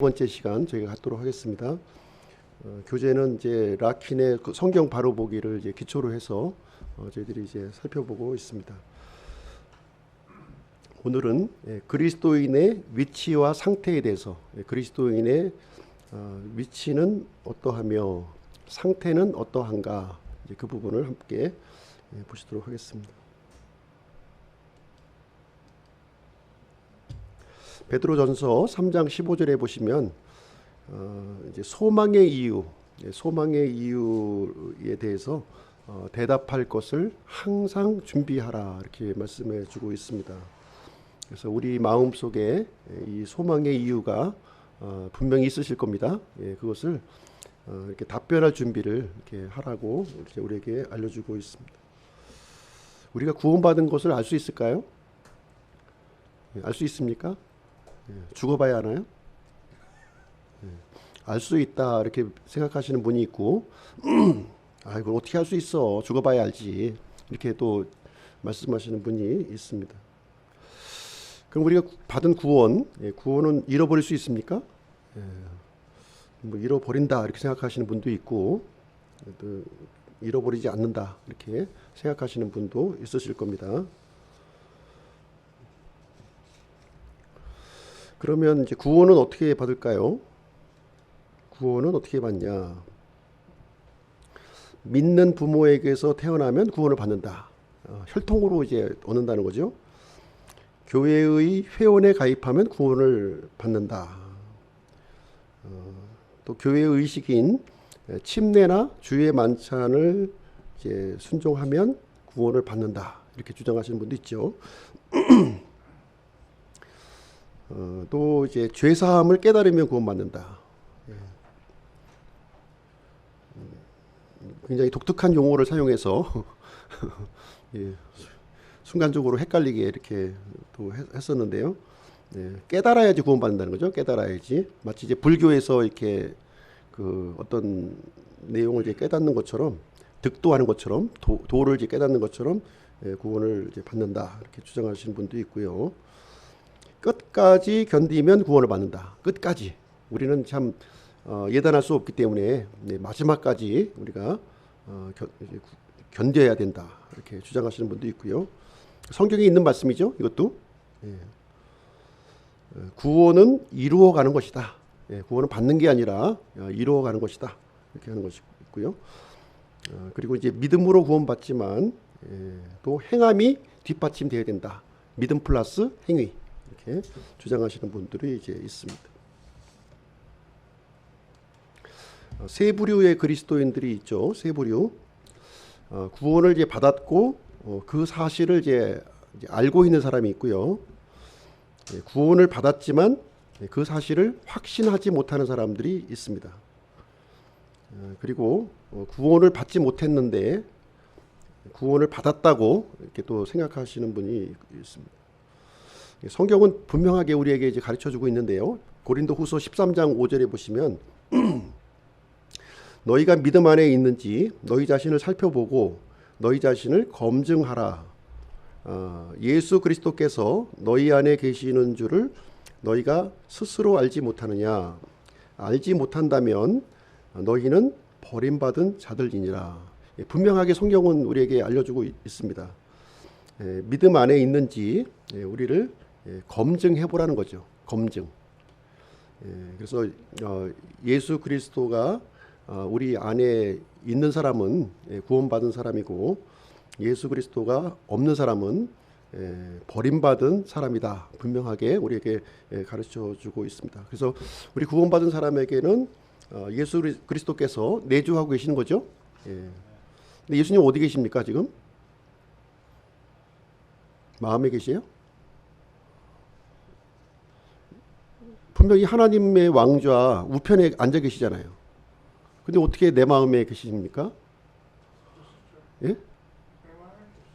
번째 시간 저희가 갖도록 하겠습니다. 교재는 이제 라킨의 그 성경 바로 보기를 이제 기초로 해서 저희들이 이제 살펴보고 있습니다. 오늘은 그리스도인의 위치와 상태에 대해서, 그리스도인의 위치는 어떠하며 상태는 어떠한가, 이제 그 부분을 함께 보시도록 하겠습니다. 베드로전서 3장 15절에 보시면 이제 소망의 이유에 대해서 대답할 것을 항상 준비하라, 이렇게 말씀해 주고 있습니다. 그래서 우리 마음 속에 이 소망의 이유가 분명히 있으실 겁니다. 그것을 이렇게 답변할 준비를 이렇게 하라고 이렇게 우리에게 알려주고 있습니다. 우리가 구원받은 것을 알 수 있을까요? 알 수 있습니까? 죽어봐야 하나요? 알 수 있다 이렇게 생각하시는 분이 있고 이걸 어떻게 할 수 있어, 죽어봐야 알지, 이렇게 또 말씀하시는 분이 있습니다. 그럼 우리가 받은 구원은 잃어버릴 수 있습니까? 뭐 잃어버린다 이렇게 생각하시는 분도 있고, 또 잃어버리지 않는다 이렇게 생각하시는 분도 있으실 겁니다. 그러면 이제 구원은 어떻게 받을까요? 구원은 어떻게 받냐? 믿는 부모에게서 태어나면 구원을 받는다. 혈통으로 이제 얻는다는 거죠. 교회의 회원에 가입하면 구원을 받는다. 또 교회의 의식인 침례나 주의 만찬을 이제 순종하면 구원을 받는다, 이렇게 주장하시는 분도 있죠. 또 이제 죄 사함을 깨달으면 구원받는다. 굉장히 독특한 용어를 사용해서 순간적으로 헷갈리게 이렇게 또 했었는데요. 깨달아야지 구원받는다는 거죠. 깨달아야지. 마치 이제 불교에서 이렇게 그 어떤 내용을 이제 깨닫는 것처럼, 득도하는 것처럼, 도를 이제 깨닫는 것처럼 구원을 이제 받는다, 이렇게 주장하시는 분도 있고요. 끝까지 견디면 구원을 받는다. 끝까지. 우리는 참 예단할 수 없기 때문에 마지막까지 우리가 견뎌야 된다, 이렇게 주장하시는 분도 있고요. 성경에 있는 말씀이죠. 이것도 구원은 이루어가는 것이다. 구원은 받는 게 아니라 이루어가는 것이다, 이렇게 하는 것이 있고요. 그리고 이제 믿음으로 구원받지만 또 행함이 뒷받침되어야 된다. 믿음 플러스 행위, 이렇게 주장하시는 분들이 이제 있습니다. 세 부류의 그리스도인들이 있죠. 세 부류. 구원을 이제 받았고 그 사실을 이제 알고 있는 사람이 있고요. 구원을 받았지만 그 사실을 확신하지 못하는 사람들이 있습니다. 그리고 구원을 받지 못했는데 구원을 받았다고 이렇게 또 생각하시는 분이 있습니다. 성경은 분명하게 우리에게 이제 가르쳐주고 있는데요. 고린도후서 13장 5절에 보시면 너희가 믿음 안에 있는지 너희 자신을 살펴보고 너희 자신을 검증하라. 예수 그리스도께서 너희 안에 계시는 줄을 너희가 스스로 알지 못하느냐? 알지 못한다면 너희는 버림받은 자들이니라. 분명하게 성경은 우리에게 알려주고 있습니다. 믿음 안에 있는지 우리를 검증해 보라는 거죠. 검증. 그래서 예수 그리스도가 우리 안에 있는 사람은 구원받은 사람이고, 예수 그리스도가 없는 사람은 버림받은 사람이다, 분명하게 우리에게 가르쳐주고 있습니다. 그래서 우리 구원받은 사람에게는 예수 그리스도께서 내주하고 계시는 거죠. 근데 예수님 어디 계십니까? 지금 마음에 계세요? 분명히 하나님의 왕좌 우편에 앉아 계시잖아요. 근데 어떻게 내 마음에 계십니까? 예?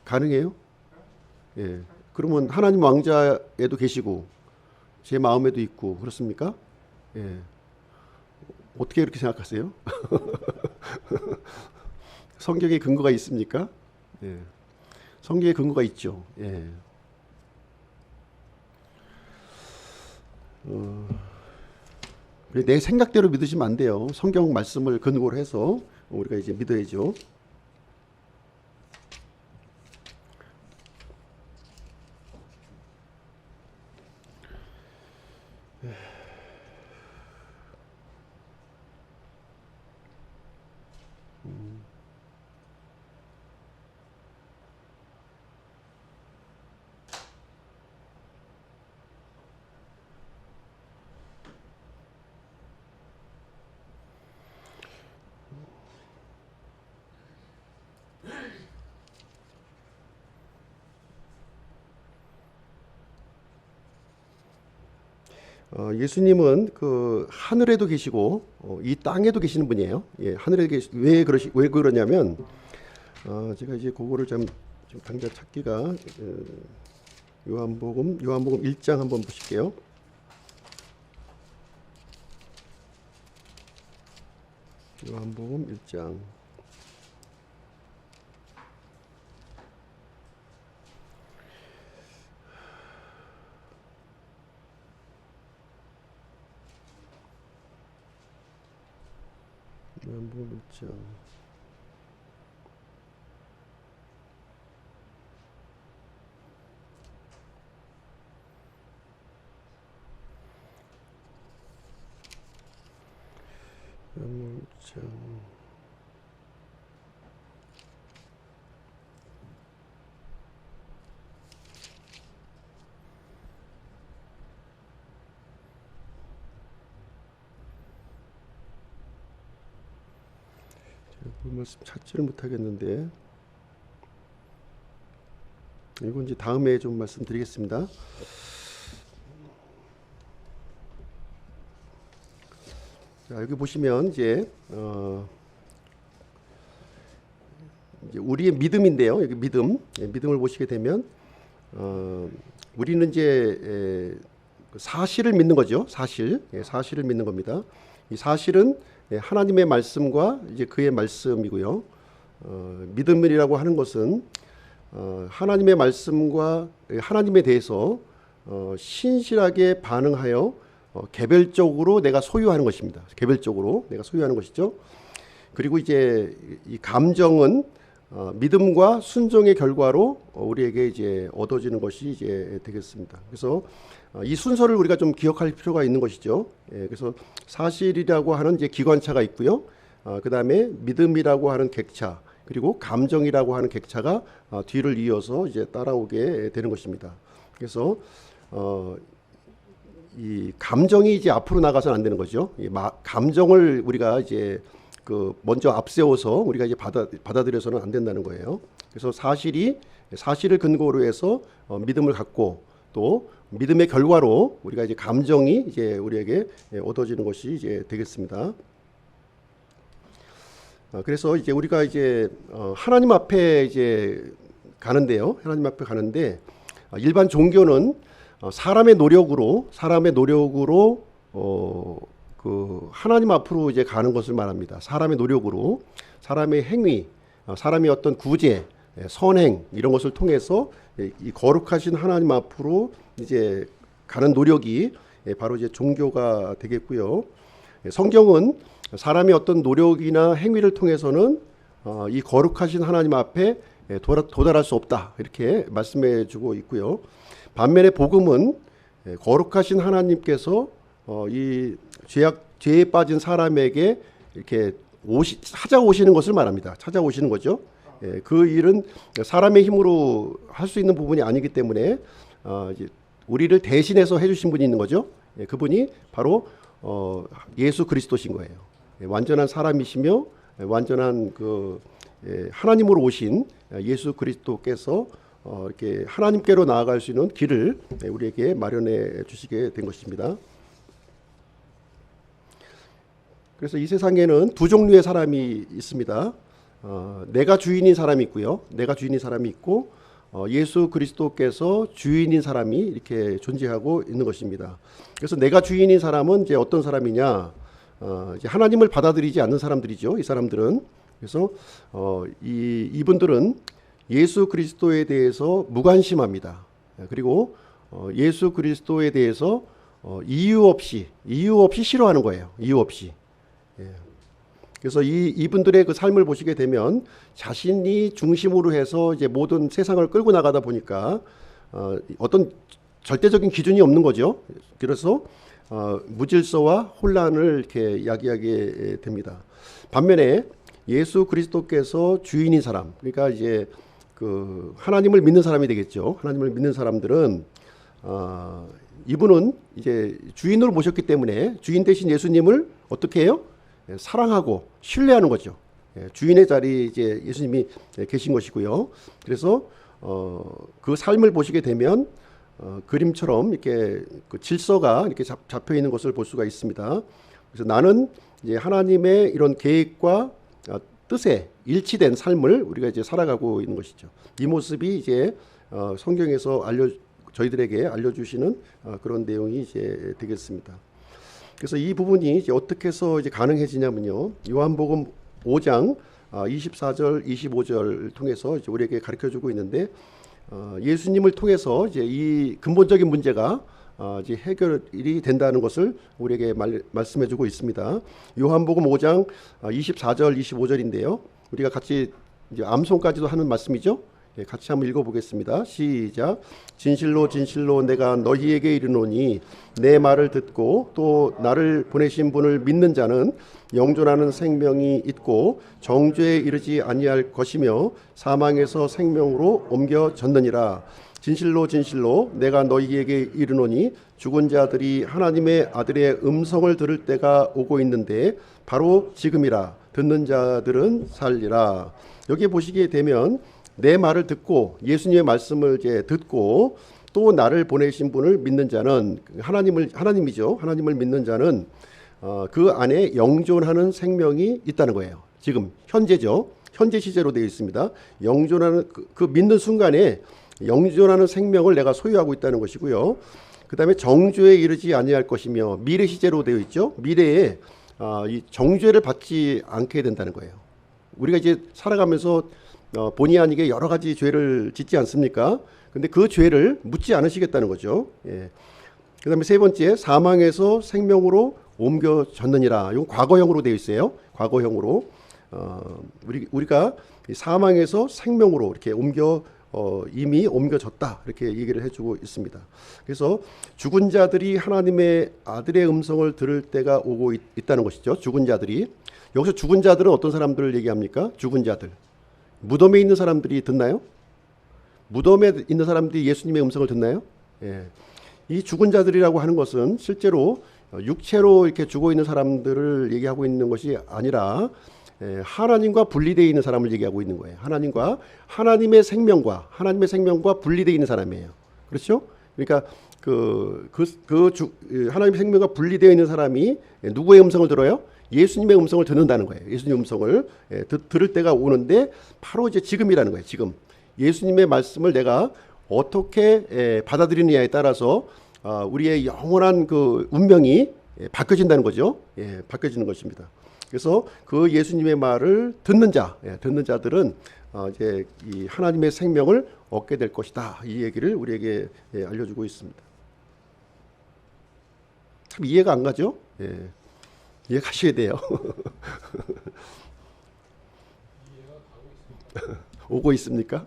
가능해요? 예. 그러면 하나님 왕좌에도 계시고 제 마음에도 있고 그렇습니까? 예. 어떻게 이렇게 생각하세요? 성경에 근거가 있습니까? 예. 성경에 근거가 있죠. 예. 내 생각대로 믿으시면 안 돼요. 성경 말씀을 근거로 해서 우리가 이제 믿어야죠. 예수님은 그 하늘에도 계시고 이 땅에도 계시는 분이에요. 예, 하늘에 왜 그러냐면 제가 이제 그거를 좀 당장 찾기가 요한복음 1장 한번 보실게요. 요한복음 1장. 요한복음 1장. 요한복음 1장. 그 말씀 찾지를 못하겠는데 이건 이제 다음에 좀 말씀드리겠습니다. 자, 여기 보시면 이제 우리의 믿음인데요. 여기 믿음을 보시게 되면 우리는 이제 사실을 믿는 거죠. 사실을 믿는 겁니다. 이 사실은 하나님의 말씀과 이제 그의 말씀이고요. 믿음이라고 하는 것은 하나님의 말씀과 하나님에 대해서 신실하게 반응하여 개별적으로 내가 소유하는 것입니다. 개별적으로 내가 소유하는 것이죠. 그리고 이제 이 감정은 믿음과 순종의 결과로 우리에게 이제 얻어지는 것이 이제 되겠습니다. 그래서 이 순서를 우리가 좀 기억할 필요가 있는 것이죠. 그래서 사실이라고 하는 이제 기관차가 있고요. 그 다음에 믿음이라고 하는 객차, 그리고 감정이라고 하는 객차가 뒤를 이어서 이제 따라오게 되는 것입니다. 그래서 이 감정이 이제 앞으로 나가서는 안 되는 거죠. 감정을 우리가 이제 그 먼저 앞세워서 우리가 이제 받아들여서는 안 된다는 거예요. 그래서 사실을 근거로 해서 믿음을 갖고 또 믿음의 결과로 우리가 이제 감정이 이제 우리에게 얻어지는 것이 이제 되겠습니다. 그래서 이제 우리가 이제 하나님 앞에 이제 가는데요. 하나님 앞에 가는데 일반 종교는 사람의 노력으로 그 하나님 앞으로 이제 가는 것을 말합니다. 사람의 노력으로, 사람의 행위, 사람의 어떤 구제, 선행 이런 것을 통해서 이 거룩하신 하나님 앞으로 이제 가는 노력이 바로 이제 종교가 되겠고요. 성경은 사람의 어떤 노력이나 행위를 통해서는 이 거룩하신 하나님 앞에 도달할 수 없다 이렇게 말씀해주고 있고요. 반면에 복음은 거룩하신 하나님께서 이 죄에 빠진 사람에게 이렇게 찾아오시는 것을 말합니다. 찾아오시는 거죠. 그 일은 사람의 힘으로 할 수 있는 부분이 아니기 때문에 우리를 대신해서 해주신 분이 있는 거죠. 그분이 바로 예수 그리스도신 거예요. 완전한 사람이시며 완전한 그 하나님으로 오신 예수 그리스도께서 이렇게 하나님께로 나아갈 수 있는 길을 우리에게 마련해 주시게 된 것입니다. 그래서 이 세상에는 두 종류의 사람이 있습니다. 내가 주인인 사람이 있고요. 내가 주인인 사람이 있고 예수 그리스도께서 주인인 사람이 이렇게 존재하고 있는 것입니다. 그래서 내가 주인인 사람은 이제 어떤 사람이냐? 이제 하나님을 받아들이지 않는 사람들이죠. 이 사람들은. 그래서 이분들은 예수 그리스도에 대해서 무관심합니다. 그리고 예수 그리스도에 대해서 이유 없이 싫어하는 거예요. 이유 없이. 예. 그래서 이분들의 그 삶을 보시게 되면 자신이 중심으로 해서 이제 모든 세상을 끌고 나가다 보니까 어떤 절대적인 기준이 없는 거죠. 그래서 무질서와 혼란을 이렇게 야기하게 됩니다. 반면에 예수 그리스도께서 주인인 사람, 그러니까 이제 그 하나님을 믿는 사람이 되겠죠. 하나님을 믿는 사람들은 이분은 이제 주인으로 모셨기 때문에 주인 대신 예수님을 어떻게 해요? 사랑하고 신뢰하는 거죠. 주인의 자리에 이제 예수님이 계신 것이고요. 그래서 그 삶을 보시게 되면 그림처럼 이렇게 그 질서가 이렇게 잡혀 있는 것을 볼 수가 있습니다. 그래서 나는 이제 하나님의 이런 계획과 뜻에 일치된 삶을 우리가 이제 살아가고 있는 것이죠. 이 모습이 이제 성경에서 저희들에게 알려주시는 그런 내용이 이제 되겠습니다. 그래서 이 부분이 이제 어떻게 해서 이제 가능해지냐면요. 요한복음 5장 24절, 25절 통해서 이제 우리에게 가르쳐주고 있는데 예수님을 통해서 이제 이 근본적인 문제가 이제 해결이 된다는 것을 우리에게 말씀해주고 있습니다. 요한복음 5장 24절, 25절인데요. 우리가 같이 이제 암송까지도 하는 말씀이죠. 같이 한번 읽어보겠습니다. 시작. 진실로 진실로 내가 너희에게 이르노니 내 말을 듣고 또 나를 보내신 분을 믿는 자는 영존하는 생명이 있고 정죄에 이르지 아니할 것이며 사망에서 생명으로 옮겨졌느니라. 진실로 진실로 내가 너희에게 이르노니 죽은 자들이 하나님의 아들의 음성을 들을 때가 오고 있는데 바로 지금이라. 듣는 자들은 살리라. 여기 보시게 되면 내 말을 듣고 예수님의 말씀을 이제 듣고 또 나를 보내신 분을 믿는 자는 하나님이죠. 하나님을 믿는 자는 그 안에 영존하는 생명이 있다는 거예요. 지금 현재죠. 현재 시제로 되어 있습니다. 영존하는 그 믿는 순간에 영존하는 생명을 내가 소유하고 있다는 것이고요. 그 다음에 정죄에 이르지 아니할 것이며 미래 시제로 되어 있죠. 미래에 이 정죄를 받지 않게 된다는 거예요. 우리가 이제 살아가면서 본의 아니게 여러 가지 죄를 짓지 않습니까? 근데 그 죄를 묻지 않으시겠다는 거죠. 예. 그 다음에 세 번째, 사망에서 생명으로 옮겨졌느니라. 이건 과거형으로 되어 있어요. 과거형으로. 우리가 사망에서 생명으로 이렇게 이미 옮겨졌다. 이렇게 얘기를 해주고 있습니다. 그래서 죽은 자들이 하나님의 아들의 음성을 들을 때가 오고 있다는 것이죠. 죽은 자들이. 여기서 죽은 자들은 어떤 사람들을 얘기합니까? 죽은 자들. 무덤에 있는 사람들이 듣나요? 무덤에 있는 사람들이 예수님의 음성을 듣나요? 예. 이 죽은 자들이라고 하는 것은 실제로 육체로 이렇게 죽어 있는 사람들을 얘기하고 있는 것이 아니라 하나님과 분리되어 있는 사람을 얘기하고 있는 거예요. 하나님의 생명과 분리되어 있는 사람이에요. 그렇죠? 그러니까 하나님의 생명과 분리되어 있는 사람이 누구의 음성을 들어요? 예수님의 음성을 듣는다는 거예요. 예수님의 음성을 들을 때가 오는데 바로 이제 지금이라는 거예요. 지금 예수님의 말씀을 내가 어떻게 받아들이느냐에 따라서 우리의 영원한 그 운명이 바뀌어진다는 거죠. 바뀌어지는 것입니다. 그래서 그 예수님의 말을 듣는 자들은 이제 이 하나님의 생명을 얻게 될 것이다. 이 얘기를 우리에게 알려주고 있습니다. 참 이해가 안 가죠? 이해가셔야 돼요. 오고 있습니까?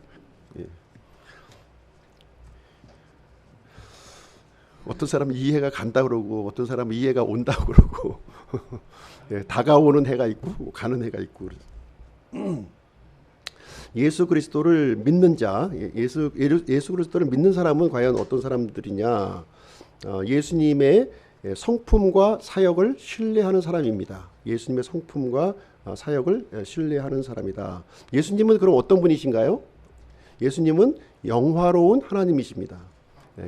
어떤 사람은 이해가 간다 그러고 어떤 사람은 이해가 온다고 그러고 다가오는 해가 있고 가는 해가 있고. 예수 그리스도를 믿는 자, 예수 그리스도를 믿는 사람은 과연 어떤 사람들이냐? 예수님의 성품과 사역을 신뢰하는 사람입니다. 예수님의 성품과 사역을 신뢰하는 사람이다. 예수님은 그럼 어떤 분이신가요? 예수님은 영화로운 하나님이십니다.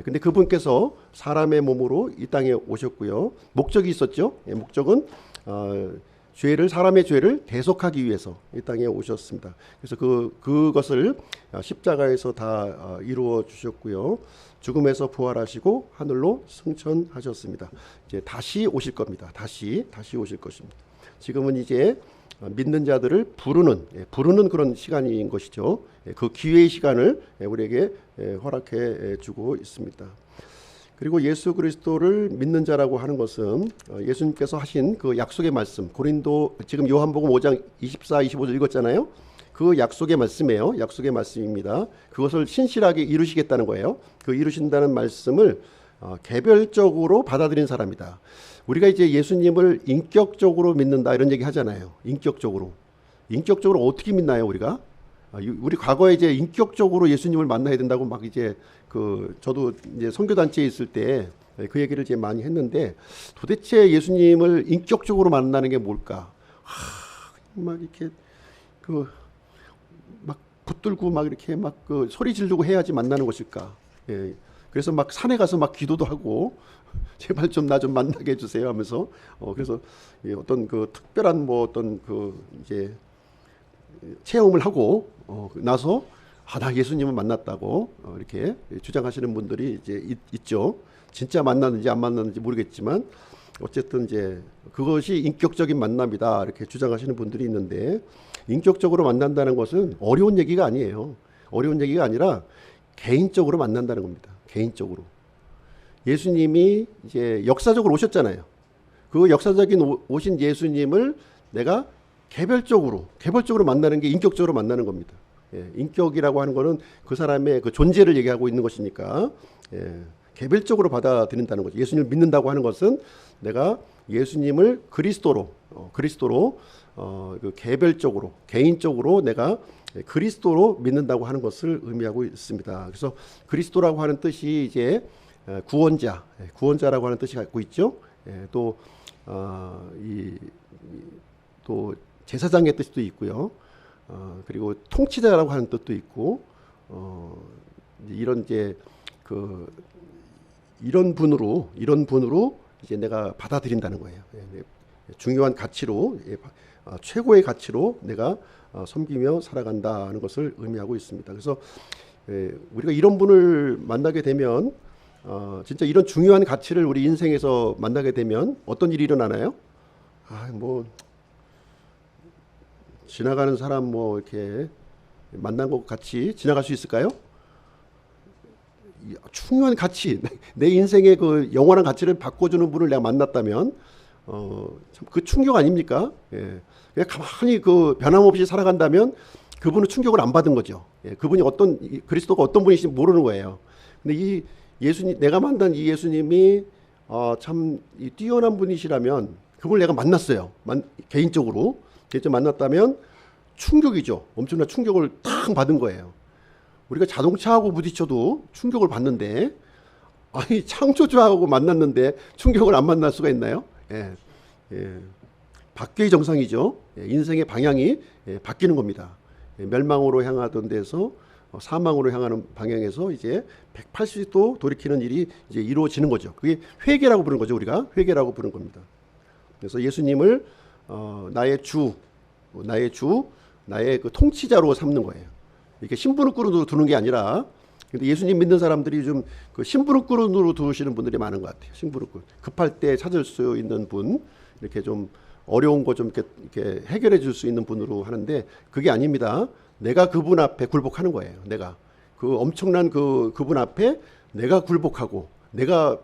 근데 그분께서 사람의 몸으로 이 땅에 오셨고요. 목적이 있었죠. 목적은 사람의 죄를 대속하기 위해서 이 땅에 오셨습니다. 그래서 그것을 십자가에서 다 이루어 주셨고요. 죽음에서 부활하시고 하늘로 승천하셨습니다. 이제 다시 오실 겁니다. 다시 오실 것입니다. 지금은 이제 믿는 자들을 부르는 그런 시간인 것이죠. 그 기회의 시간을 우리에게 허락해 주고 있습니다. 그리고 예수 그리스도를 믿는 자라고 하는 것은 예수님께서 하신 그 약속의 말씀, 고린도 지금 요한복음 5장 24, 25절 읽었잖아요. 그 약속의 말씀이에요. 약속의 말씀입니다. 그것을 신실하게 이루시겠다는 거예요. 그 이루신다는 말씀을 개별적으로 받아들인 사람이다. 우리가 이제 예수님을 인격적으로 믿는다 이런 얘기 하잖아요. 인격적으로 어떻게 믿나요, 우리가? 우리 과거에 이제 인격적으로 예수님을 만나야 된다고 막 이제 저도 이제 선교단체에 있을 때 그 얘기를 이제 많이 했는데, 도대체 예수님을 인격적으로 만나는 게 뭘까? 막 이렇게 막 붙들고 막 이렇게 막 소리 지르고 해야지 만나는 것일까? 예. 그래서 막 산에 가서 막 기도도 하고 제발 좀 나 좀 만나게 해주세요 하면서 그래서 어떤 특별한 어떤 이제 체험을 하고 나서 나 예수님을 만났다고 이렇게 주장하시는 분들이 이제 있죠. 진짜 만났는지 안 만났는지 모르겠지만 어쨌든 이제 그것이 인격적인 만남이다 이렇게 주장하시는 분들이 있는데, 인격적으로 만난다는 것은 어려운 얘기가 아니에요. 어려운 얘기가 아니라 개인적으로 만난다는 겁니다. 개인적으로. 예수님이 이제 역사적으로 오셨잖아요. 그 역사적인 오신 예수님을 내가 개별적으로 만나는 게 인격적으로 만나는 겁니다. 예, 인격이라고 하는 거는 그 사람의 그 존재를 얘기하고 있는 것이니까 개별적으로 받아들인다는 거죠. 예수님을 믿는다고 하는 것은 내가 예수님을 그리스도로 개별적으로 개인적으로 내가 그리스도로 믿는다고 하는 것을 의미하고 있습니다. 그래서 그리스도라고 하는 뜻이 이제 구원자라고 하는 뜻이 갖고 있죠. 또 제사장의 뜻도 있고요. 그리고 통치자라고 하는 뜻도 있고, 이런 이제 이런 분으로 이제 내가 받아들인다는 거예요. 중요한 가치로, 최고의 가치로 내가 섬기며 살아간다는 것을 의미하고 있습니다. 그래서 우리가 이런 분을 만나게 되면 진짜 이런 중요한 가치를 우리 인생에서 만나게 되면 어떤 일이 일어나나요? 지나가는 사람 이렇게 만난 것 같이 지나갈 수 있을까요? 중요한 가치, 내 인생의 그 영원한 가치를 바꿔주는 분을 내가 만났다면 참 그 충격 아닙니까? 예. 그냥 가만히 변함없이 살아간다면 그분은 충격을 안 받은 거죠. 예. 그분이 그리스도가 어떤 분이신지 모르는 거예요. 근데 이 예수님, 내가 만난 이 예수님이 참 뛰어난 분이시라면 그걸 내가 만났어요. 개인적으로 만났다면 충격이죠. 엄청난 충격을 탁 받은 거예요. 우리가 자동차하고 부딪혀도 충격을 받는데, 창조주하고 만났는데 충격을 안 만날 수가 있나요? 예. 바뀌의 정상이죠. 인생의 방향이 바뀌는 겁니다. 멸망으로 향하던 데서 사망으로 향하는 방향에서 이제 180도 돌이키는 일이 이제 이루어지는 거죠. 그게 회개라고 부르는 거죠. 우리가 회개라고 부르는 겁니다. 그래서 예수님을 나의 주, 나의 그 통치자로 삼는 거예요. 이렇게 심부름꾼으로 두는 게 아니라, 근데 예수님 믿는 사람들이 좀 심부름꾼으로 두시는 분들이 많은 것 같아요. 심부름꾼. 급할 때 찾을 수 있는 분, 이렇게 좀 어려운 거 좀 이렇게 해결해 줄 수 있는 분으로 하는데, 그게 아닙니다. 내가 그분 앞에 굴복하는 거예요. 내가 엄청난 그분 앞에 내가 굴복하고 내가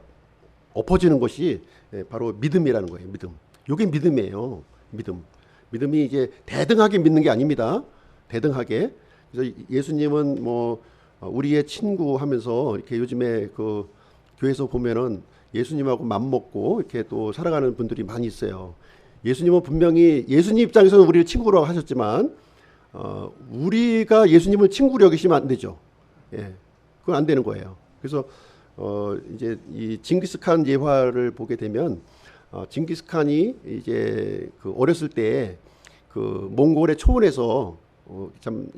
엎어지는 것이 바로 믿음이라는 거예요. 믿음. 이게 믿음이에요. 믿음이 이제 대등하게 믿는 게 아닙니다. 대등하게. 그래서 예수님은 우리의 친구 하면서 이렇게 요즘에 교회에서 보면은 예수님하고 맘먹고 이렇게 또 살아가는 분들이 많이 있어요. 예수님은 분명히 예수님 입장에서는 우리를 친구라고 하셨지만 우리가 예수님을 친구로 여기시면 안 되죠. 예, 그건 안 되는 거예요. 그래서 이제 이 징기스칸 예화를 보게 되면 징기스칸이 이제 어렸을 때 몽골의 초원에서 참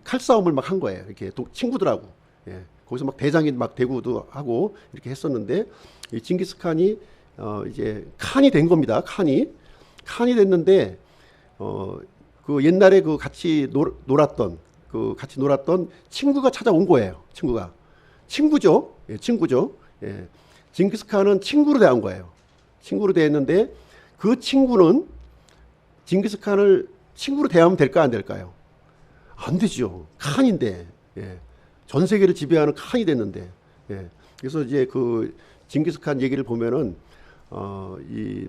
칼싸움을 막 한 거예요. 이렇게 친구들하고. 예, 거기서 막 대장이 막 대구도 하고 이렇게 했었는데, 이 징기스칸이 이제 칸이 된 겁니다. 칸이 됐는데 옛날에 같이 놀았던 친구가 찾아온 거예요. 친구죠. 예, 친구죠. 예. 징기스칸은 친구로 대한 거예요. 친구로 대했는데 그 친구는 징기스칸을 친구로 대하면 될까 안 될까요? 안 되죠. 칸인데. 예. 전 세계를 지배하는 칸이 됐는데 예. 그래서 이제 그 징기스칸 얘기를 보면은 이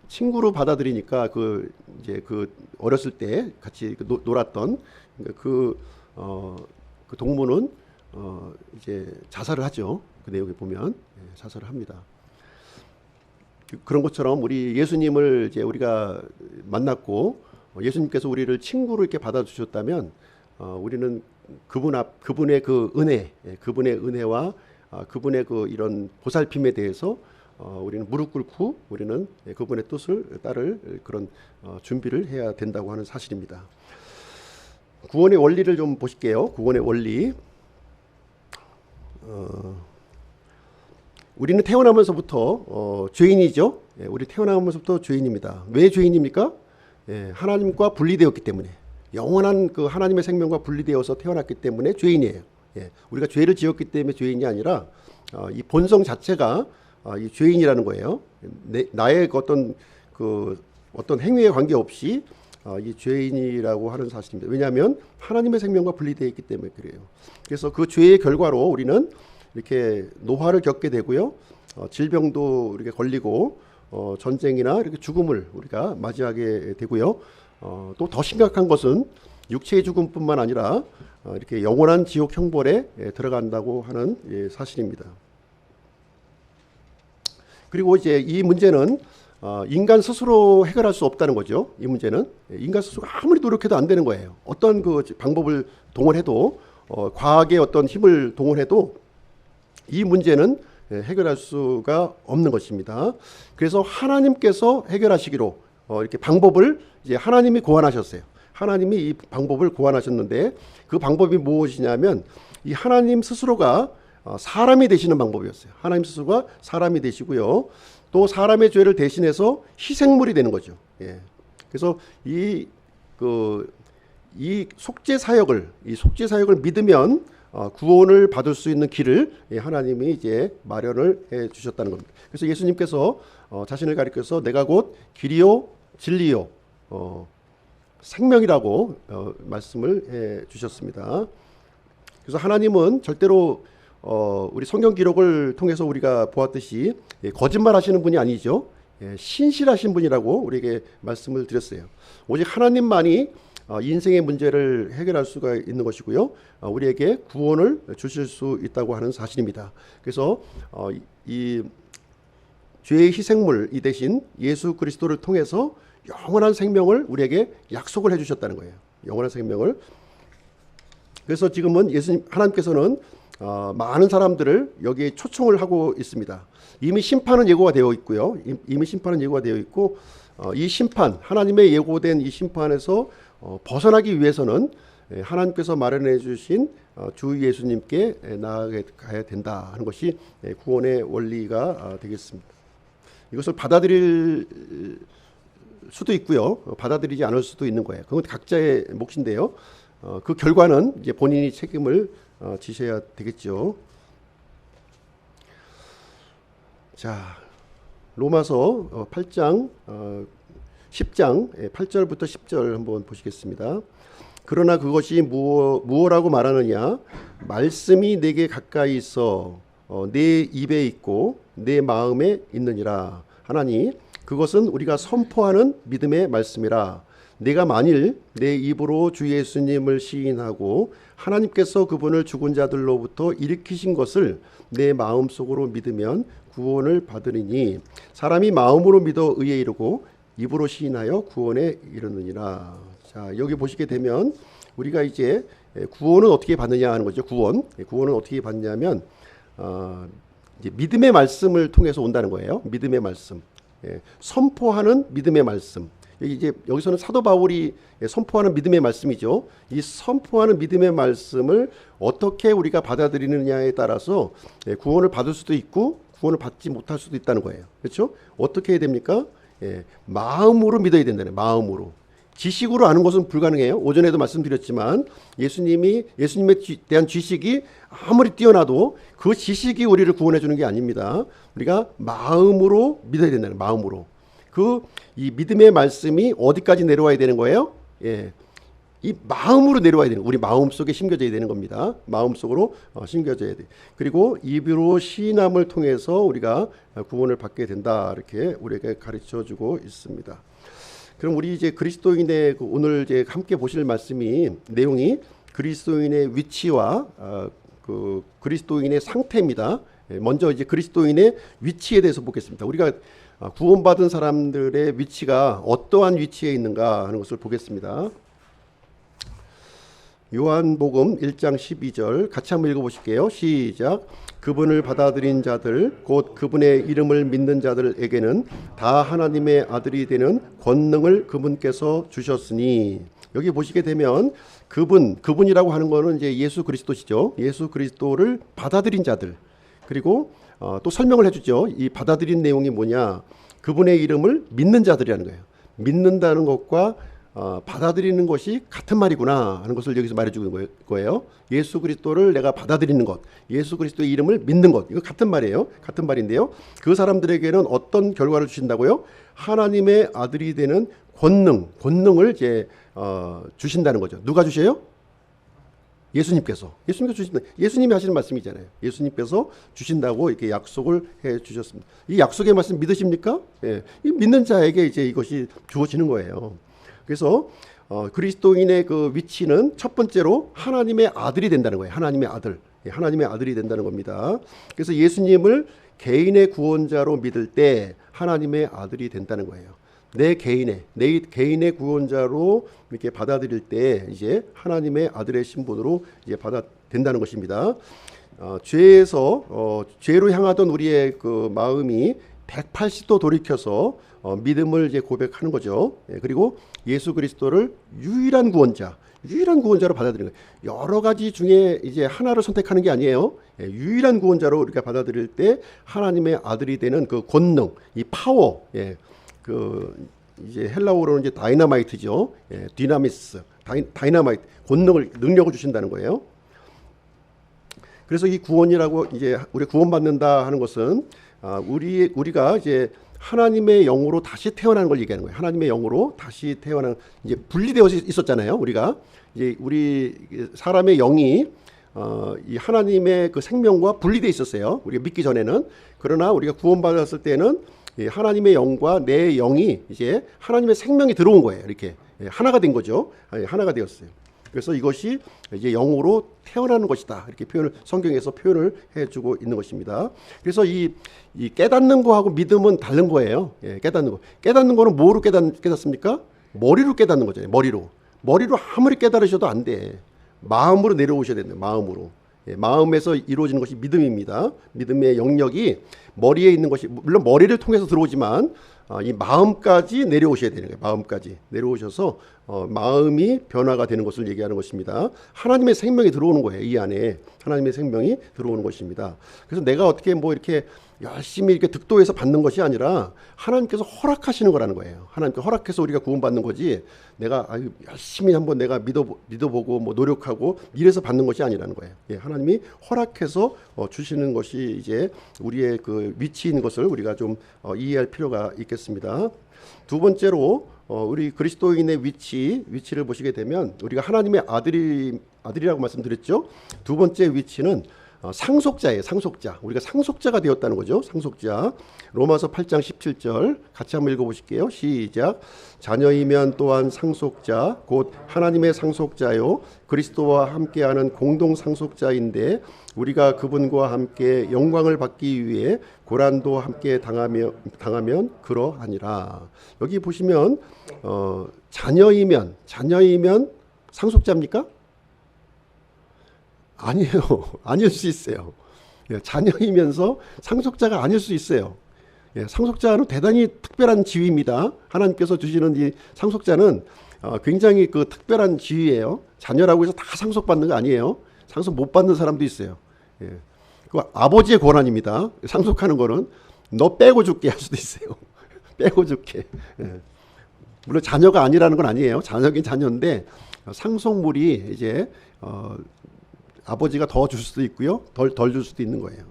친구로 받아들이니까 그 이제 그 어렸을 때 같이 놀았던 그러니까 그 동무는 이제 자살을 하죠. 그 내용에 보면 자살을 합니다. 그런 것처럼 우리 예수님을 이제 우리가 만났고 예수님께서 우리를 친구로 이렇게 받아주셨다면 우리는 그분의 그 은혜, 그분의 은혜와 그분의 그 이런 보살핌에 대해서 우리는 무릎 꿇고 우리는 그분의 뜻을 따를 그런 준비를 해야 된다고 하는 사실입니다. 구원의 원리를 좀 보실게요. 구원의 원리. 우리는 태어나면서부터 죄인이죠. 우리 태어나면서부터 죄인입니다. 왜 죄인입니까? 하나님과 분리되었기 때문에, 영원한 그 하나님의 생명과 분리되어서 태어났기 때문에 죄인이에요. 우리가 죄를 지었기 때문에 죄인이 아니라 이 본성 자체가 이 죄인이라는 거예요. 나의 어떤 행위에 관계없이 이 죄인이라고 하는 사실입니다. 왜냐하면 하나님의 생명과 분리되어 있기 때문에 그래요. 그래서 그 죄의 결과로 우리는 이렇게 노화를 겪게 되고요, 질병도 이렇게 걸리고 전쟁이나 이렇게 죽음을 우리가 맞이하게 되고요. 또 더 심각한 것은 육체의 죽음뿐만 아니라 이렇게 영원한 지옥 형벌에 들어간다고 하는 사실입니다. 그리고 이제 이 문제는 인간 스스로 해결할 수 없다는 거죠. 이 문제는 인간 스스로가 아무리 노력해도 안 되는 거예요. 어떤 그 방법을 동원해도 과학의 어떤 힘을 동원해도 이 문제는 해결할 수가 없는 것입니다. 그래서 하나님께서 해결하시기로 이렇게 방법을 이제 하나님이 고안하셨어요. 하나님이 이 방법을 고안하셨는데 그 방법이 무엇이냐면 이 하나님 스스로가 사람이 되시는 방법이었어요. 하나님 스스로가 사람이 되시고요, 또 사람의 죄를 대신해서 희생물이 되는 거죠. 그래서 이 속죄 사역을 믿으면 구원을 받을 수 있는 길을 하나님이 이제 마련을 해 주셨다는 겁니다. 그래서 예수님께서 자신을 가리켜서 내가 곧 길이요 진리요 생명이라고 말씀을 해 주셨습니다. 그래서 하나님은 절대로 우리 성경 기록을 통해서 우리가 보았듯이 거짓말하시는 분이 아니죠. 신실하신 분이라고 우리에게 말씀을 드렸어요. 오직 하나님만이 인생의 문제를 해결할 수가 있는 것이고요, 우리에게 구원을 주실 수 있다고 하는 사실입니다. 그래서 이 죄의 희생물이 되신 예수 그리스도를 통해서 영원한 생명을 우리에게 약속을 해주셨다는 거예요. 영원한 생명을. 그래서 지금은 하나님께서는 많은 사람들을 여기에 초청을 하고 있습니다. 이미 심판은 예고가 되어 있고요. 이미 심판은 예고가 되어 있고 이 심판, 하나님의 예고된 이 심판에서 벗어나기 위해서는 하나님께서 마련해 주신 주 예수님께 나아가야 된다 하는 것이 구원의 원리가 되겠습니다. 이것을 받아들일 수도 있고요, 받아들이지 않을 수도 있는 거예요. 그건 각자의 몫인데요, 그 결과는 이제 본인이 책임을 지셔야 되겠죠. 자, 로마서 8장 10장 8절부터 10절 한번 보시겠습니다. 그러나 그것이 무엇라고 말하느냐? 말씀이 내게 가까이 있어 내 입에 있고 내 마음에 있느니라 하나니 그것은 우리가 선포하는 믿음의 말씀이라. 내가 만일 내 입으로 주 예수님을 시인하고 하나님께서 그분을 죽은 자들로부터 일으키신 것을 내 마음속으로 믿으면 구원을 받으리니 사람이 마음으로 믿어 의에 이르고 입으로 시인하여 구원에 이르느니라. 자, 여기 보시게 되면 우리가 이제 구원은 어떻게 받느냐 하는 거죠. 구원은 어떻게 받냐면 이제 믿음의 말씀을 통해서 온다는 거예요. 믿음의 말씀, 선포하는 믿음의 말씀. 이제 여기서는 사도 바울이 선포하는 믿음의 말씀이죠. 이 선포하는 믿음의 말씀을 어떻게 우리가 받아들이느냐에 따라서 구원을 받을 수도 있고 구원을 받지 못할 수도 있다는 거예요. 그렇죠? 어떻게 해야 됩니까? 마음으로 믿어야 된다네. 마음으로. 지식으로 아는 것은 불가능해요. 오전에도 말씀드렸지만 예수님에 대한 지식이 아무리 뛰어나도 그 지식이 우리를 구원해 주는 게 아닙니다. 우리가 마음으로 믿어야 된다는, 마음으로. 이 믿음의 말씀이 어디까지 내려와야 되는 거예요? 이 마음으로 내려와야 되는, 우리 마음 속에 심겨져야 되는 겁니다. 마음 속으로 심겨져야 돼. 그리고 입으로 시인함을 통해서 우리가 구원을 받게 된다. 이렇게 우리에게 가르쳐주고 있습니다. 그럼 우리 이제 그리스도인의 오늘 이제 함께 보실 말씀이 내용이 그리스도인의 위치와 그 그리스도인의 상태입니다. 먼저 이제 그리스도인의 위치에 대해서 보겠습니다. 우리가 구원받은 사람들의 위치가 어떠한 위치에 있는가 하는 것을 보겠습니다. 요한복음 1장 12절 같이 한번 읽어보실게요. 시작. 그분을 받아들인 자들 곧 그분의 이름을 믿는 자들에게는 다 하나님의 아들이 되는 권능을 그분께서 주셨으니, 여기 보시게 되면 그분이라고 하는 것은 이제 예수 그리스도시죠. 예수 그리스도를 받아들인 자들, 그리고 또 설명을 해주죠. 이 받아들인 내용이 뭐냐, 그분의 이름을 믿는 자들이라는 거예요. 믿는다는 것과 받아들이는 것이 같은 말이구나 하는 것을 여기서 말해주는 거예요. 예수 그리스도를 내가 받아들이는 것, 예수 그리스도의 이름을 믿는 것, 이거 같은 말이에요. 같은 말인데요. 그 사람들에게는 어떤 결과를 주신다고요? 하나님의 아들이 되는 권능을 이제 주신다는 거죠. 누가 주셔요? 예수님께서 주신다. 예수님이 하시는 말씀이잖아요. 예수님께서 주신다고 이렇게 약속을 해 주셨습니다. 이 약속의 말씀 믿으십니까? 예. 믿는 자에게 이제 이것이 주어지는 거예요. 그래서 그리스도인의 그 위치는 첫 번째로 하나님의 아들이 된다는 거예요. 하나님의 아들, 하나님의 아들이 된다는 겁니다. 그래서 예수님을 개인의 구원자로 믿을 때 하나님의 아들이 된다는 거예요. 내 개인의 구원자로 이렇게 받아들일 때 이제 하나님의 아들의 신분으로 이제 된다는 것입니다. 죄로 향하던 우리의 그 마음이 180도 돌이켜서 믿음을 이제 고백하는 거죠. 그리고 예수 그리스도를 유일한 구원자로 받아들이는 거예요. 여러 가지 중에 이제 하나를 선택하는 게 아니에요. 유일한 구원자로 우리가 받아들일 때 하나님의 아들이 되는 그 권능, 이 파워, 그 이제 헬라어로는 이제 다이나마이트죠. 디나미스, 다이나마이트, 능력을 주신다는 거예요. 그래서 이 구원이라고 이제 우리 구원받는다 하는 것은 우리가 이제 하나님의 영으로 다시 태어나는 걸 얘기하는 거예요. 하나님의 영으로 다시 태어난, 이제 분리되어 있었잖아요. 우리가 이제 우리 사람의 영이 이 하나님의 그 생명과 분리되어 있었어요. 우리가 믿기 전에는. 그러나 우리가 구원받았을 때는 하나님의 영과 내 영이 이제 하나님의 생명이 들어온 거예요. 이렇게 하나가 된 거죠. 하나가 되었어요. 그래서 이것이 이제 영으로 태어나는 것이다. 이렇게 성경에서 표현을 해주고 있는 것입니다. 그래서 이 깨닫는 거하고 믿음은 다른 거예요. 깨닫는 거는 뭐로 깨닫습니까? 머리로 깨닫는 거잖아요. 머리로 아무리 깨달으셔도 안 돼. 마음으로 내려오셔야 된다. 마음에서 이루어지는 것이 믿음입니다. 믿음의 영역이 머리에 있는 것이, 물론 머리를 통해서 들어오지만 이 마음까지 내려오셔야 되는 거예요. 마음까지 내려오셔서 마음이 변화가 되는 것을 얘기하는 것입니다. 하나님의 생명이 들어오는 거예요. 이 안에 하나님의 생명이 들어오는 것입니다. 그래서 내가 어떻게 뭐 이렇게 열심히 이렇게 득도해서 받는 것이 아니라 하나님께서 허락하시는 거라는 거예요. 하나님께 허락해서 우리가 구원받는 거지, 내가 열심히 한번 내가 믿어보고 뭐 노력하고 이래서 받는 것이 아니라는 거예요. 하나님이 허락해서 주시는 것이 이제 우리의 그 위치인 것을 우리가 좀 이해할 필요가 있겠습니다. 두 번째로 우리 그리스도인의 위치를 보시게 되면, 우리가 하나님의 아들이라고 말씀드렸죠. 두 번째 위치는 상속자예요. 상속자. 우리가 상속자가 되었다는 거죠. 상속자. 로마서 8장 17절 같이 한번 읽어보실게요. 시작. 자녀이면 또한 상속자 곧 하나님의 상속자요 그리스도와 함께하는 공동 상속자인데, 우리가 그분과 함께 영광을 받기 위해 고난도 함께 당하면 그러하니라. 여기 보시면 자녀이면 상속자입니까? 아니에요. 아닐 수 있어요. 자녀이면서 상속자가 아닐 수 있어요. 상속자는 대단히 특별한 지위입니다. 하나님께서 주시는 이 상속자는 굉장히 그 특별한 지위예요. 자녀라고 해서 다 상속받는 거 아니에요. 상속 못 받는 사람도 있어요. 그 아버지의 권한입니다. 상속하는 거는 너 빼고 줄게 할 수도 있어요. 빼고 줄게. 물론 자녀가 아니라는 건 아니에요. 자녀긴 자녀인데 상속물이 이제 아버지가 더 줄 수도 있고요, 덜 줄 수도 있는 거예요.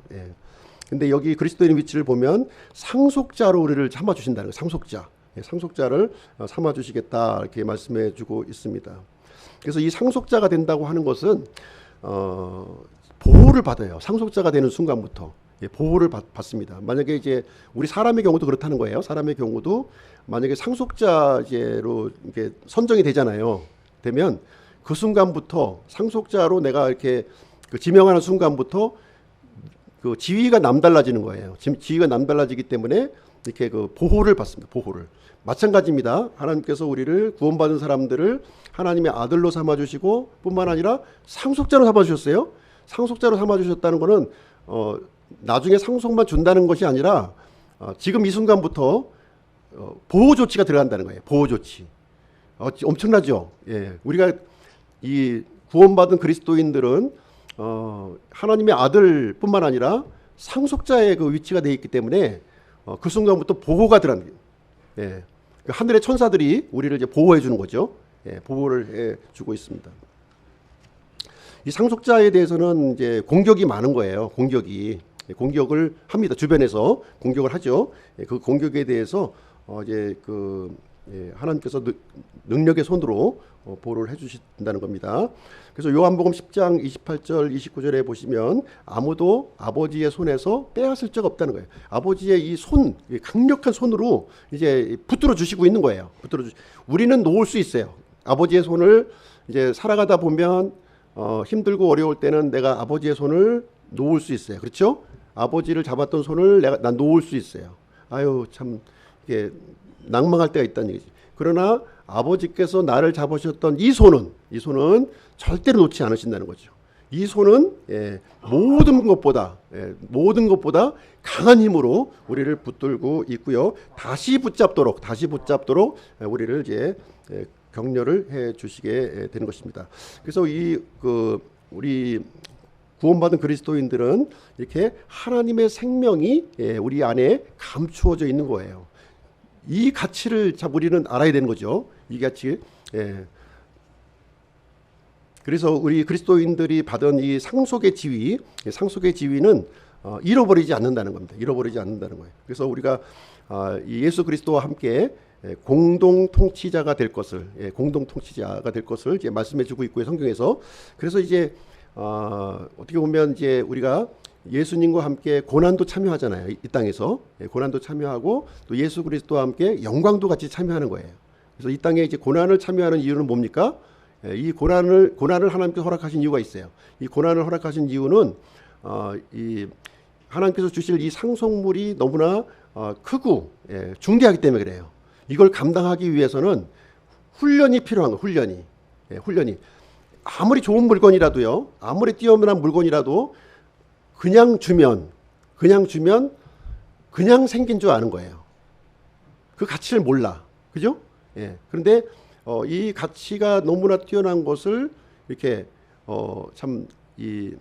근데 여기 그리스도인의 위치를 보면 상속자로 우리를 삼아 주신다는 거예요. 상속자를 삼아 주시겠다 이렇게 말씀해 주고 있습니다. 그래서 이 상속자가 된다고 하는 것은 보호를 받아요. 상속자가 되는 순간부터 보호를 받습니다. 만약에 이제 우리 사람의 경우도 그렇다는 거예요. 사람의 경우도 만약에 상속자제로 이렇게 선정이 되잖아요. 되면 그 순간부터 상속자로 내가 이렇게 그 지명하는 순간부터 그 지위가 남달라지는 거예요. 지위가 남달라지기 때문에 이렇게 그 보호를 받습니다. 보호를. 마찬가지입니다. 하나님께서 우리를 구원받은 사람들을 하나님의 아들로 삼아주시고 뿐만 아니라 상속자로 삼아주셨어요. 상속자로 삼아주셨다는 것은 나중에 상속만 준다는 것이 아니라 지금 이 순간부터 보호 조치가 들어간다는 거예요. 보호 조치. 엄청나죠. 예, 우리가 이 구원받은 그리스도인들은 하나님의 아들뿐만 아니라 상속자의 그 위치가 되어 있기 때문에 그 순간부터 보호가 들어가는 거예요. 예, 그 하늘의 천사들이 우리를 이제 보호해 주는 거죠. 예, 보호를 해 주고 있습니다. 이 상속자에 대해서는 이제 공격이 많은 거예요. 공격을 합니다. 주변에서 공격을 하죠. 그 공격에 대해서 이제 하나님께서 능력의 손으로 보호를 해주신다는 겁니다. 그래서 요한복음 10장 28절 29절에 보시면 아무도 아버지의 손에서 빼앗을 적 없다는 거예요. 아버지의 이 손, 강력한 손으로 이제 붙들어 주시고 있는 거예요. 우리는 놓을 수 있어요. 아버지의 손을 이제 살아가다 보면 힘들고 어려울 때는 내가 아버지의 손을 놓을 수 있어요. 그렇죠? 아버지를 잡았던 손을 난 놓을 수 있어요. 아유, 참 이게 낭망할 때가 있다는 얘기지. 그러나 아버지께서 나를 잡으셨던 이 손은 절대로 놓지 않으신다는 거죠. 이 손은 모든 것보다 강한 힘으로 우리를 붙들고 있고요. 다시 붙잡도록 우리를 이제 격려를 해 주시게 되는 것입니다. 그래서 우리 구원받은 그리스도인들은 이렇게 하나님의 생명이 우리 안에 감추어져 있는 거예요. 이 가치를 우리는 알아야 되는 거죠. 이 가치. 그래서 우리 그리스도인들이 받은 이 상속의 지위는 잃어버리지 않는다는 겁니다. 잃어버리지 않는다는 거예요. 그래서 우리가 이 예수 그리스도와 함께 공동 통치자가 될 것을 이제 말씀해주고 있고요, 성경에서. 그래서 이제 어떻게 보면 이제 우리가 예수님과 함께 고난도 참여하잖아요. 이 땅에서 고난도 참여하고 또 예수 그리스도와 함께 영광도 같이 참여하는 거예요. 그래서 이 땅에 이제 고난을 참여하는 이유는 뭡니까? 이 고난을 하나님께서 허락하신 이유가 있어요. 이 고난을 허락하신 이유는 이 하나님께서 주실 이 상속물이 너무나 크고 중대하기 때문에 그래요. 이걸 감당하기 위해서는 훈련이 필요한 거예요. 훈련이. 아무리 좋은 물건이라도요, 아무리 뛰어난 물건이라도 그냥 주면 그냥 생긴 줄 아는 거예요. 그 가치를 몰라. 그죠? 그런데 이 가치가 너무나 뛰어난 것을 이렇게 참 이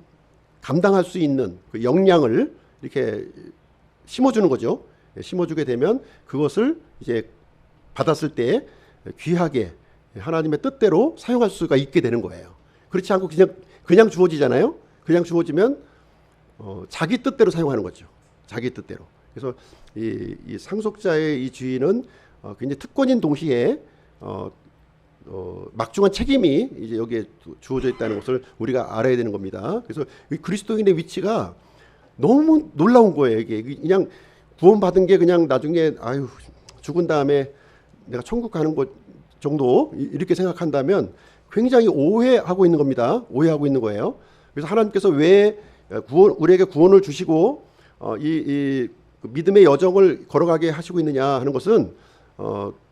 감당할 수 있는 그 역량을 이렇게 심어주는 거죠. 심어주게 되면 그것을 이제 받았을 때 귀하게 하나님의 뜻대로 사용할 수가 있게 되는 거예요. 그렇지 않고 그냥 주어지잖아요. 그냥 주어지면 자기 뜻대로 사용하는 거죠. 자기 뜻대로. 그래서 이 상속자의 이 주인은 굉장히 특권인 동시에 막중한 책임이 이제 여기에 주어져 있다는 것을 우리가 알아야 되는 겁니다. 그래서 이 그리스도인의 위치가 너무 놀라운 거예요. 이게 그냥 구원받은 게 그냥 나중에 죽은 다음에 내가 천국 가는 것 정도 이렇게 생각한다면 굉장히 오해하고 있는 겁니다. 오해하고 있는 거예요. 그래서 하나님께서 왜 우리에게 구원을 주시고 이 믿음의 여정을 걸어가게 하시고 있느냐 하는 것은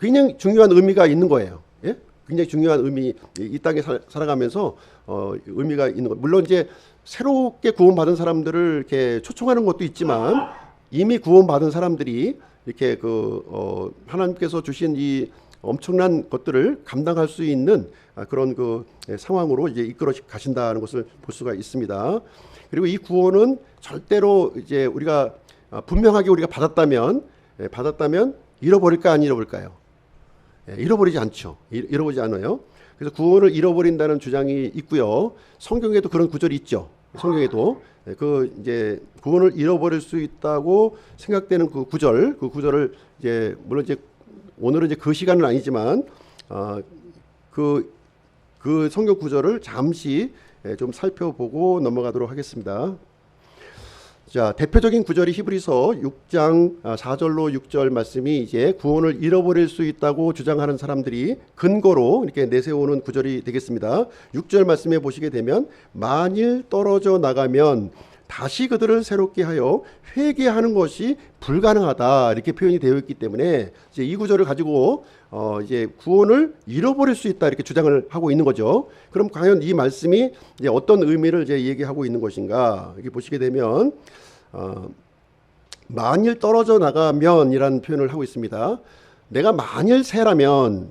굉장히 중요한 의미가 있는 거예요. 예? 굉장히 중요한 의미, 이 땅에 살아가면서 의미가 있는 거. 물론 이제 새롭게 구원받은 사람들을 이렇게 초청하는 것도 있지만 이미 구원받은 사람들이 이렇게 하나님께서 주신 이 엄청난 것들을 감당할 수 있는 그런 상황으로 이제 이끌어 가신다는 것을 볼 수가 있습니다. 그리고 이 구원은 절대로 이제 우리가 분명하게 우리가 받았다면 잃어버릴까 안 잃어버릴까요? 잃어버리지 않죠. 잃어버리지 않아요. 그래서 구원을 잃어버린다는 주장이 있고요. 성경에도 그런 구절이 있죠. 성경에도 이제 구원을 잃어버릴 수 있다고 생각되는 그 구절을 이제 물론 이제 오늘은 이제 그 시간은 아니지만 그 그 성경 구절을 잠시 좀 살펴보고 넘어가도록 하겠습니다. 자, 대표적인 구절이 히브리서 6장 4절로 6절 말씀이 이제 구원을 잃어버릴 수 있다고 주장하는 사람들이 근거로 이렇게 내세우는 구절이 되겠습니다. 6절 말씀에 보시게 되면 만일 떨어져 나가면 다시 그들을 새롭게 하여 회개하는 것이 불가능하다 이렇게 표현이 되어 있기 때문에 이제 이 구절을 가지고 이제 구원을 잃어버릴 수 있다 이렇게 주장을 하고 있는 거죠. 그럼 과연 이 말씀이 이제 어떤 의미를 이제 얘기하고 있는 것인가? 여기 보시게 되면 만일 떨어져 나가면이라는 표현을 하고 있습니다. 내가 만일 새라면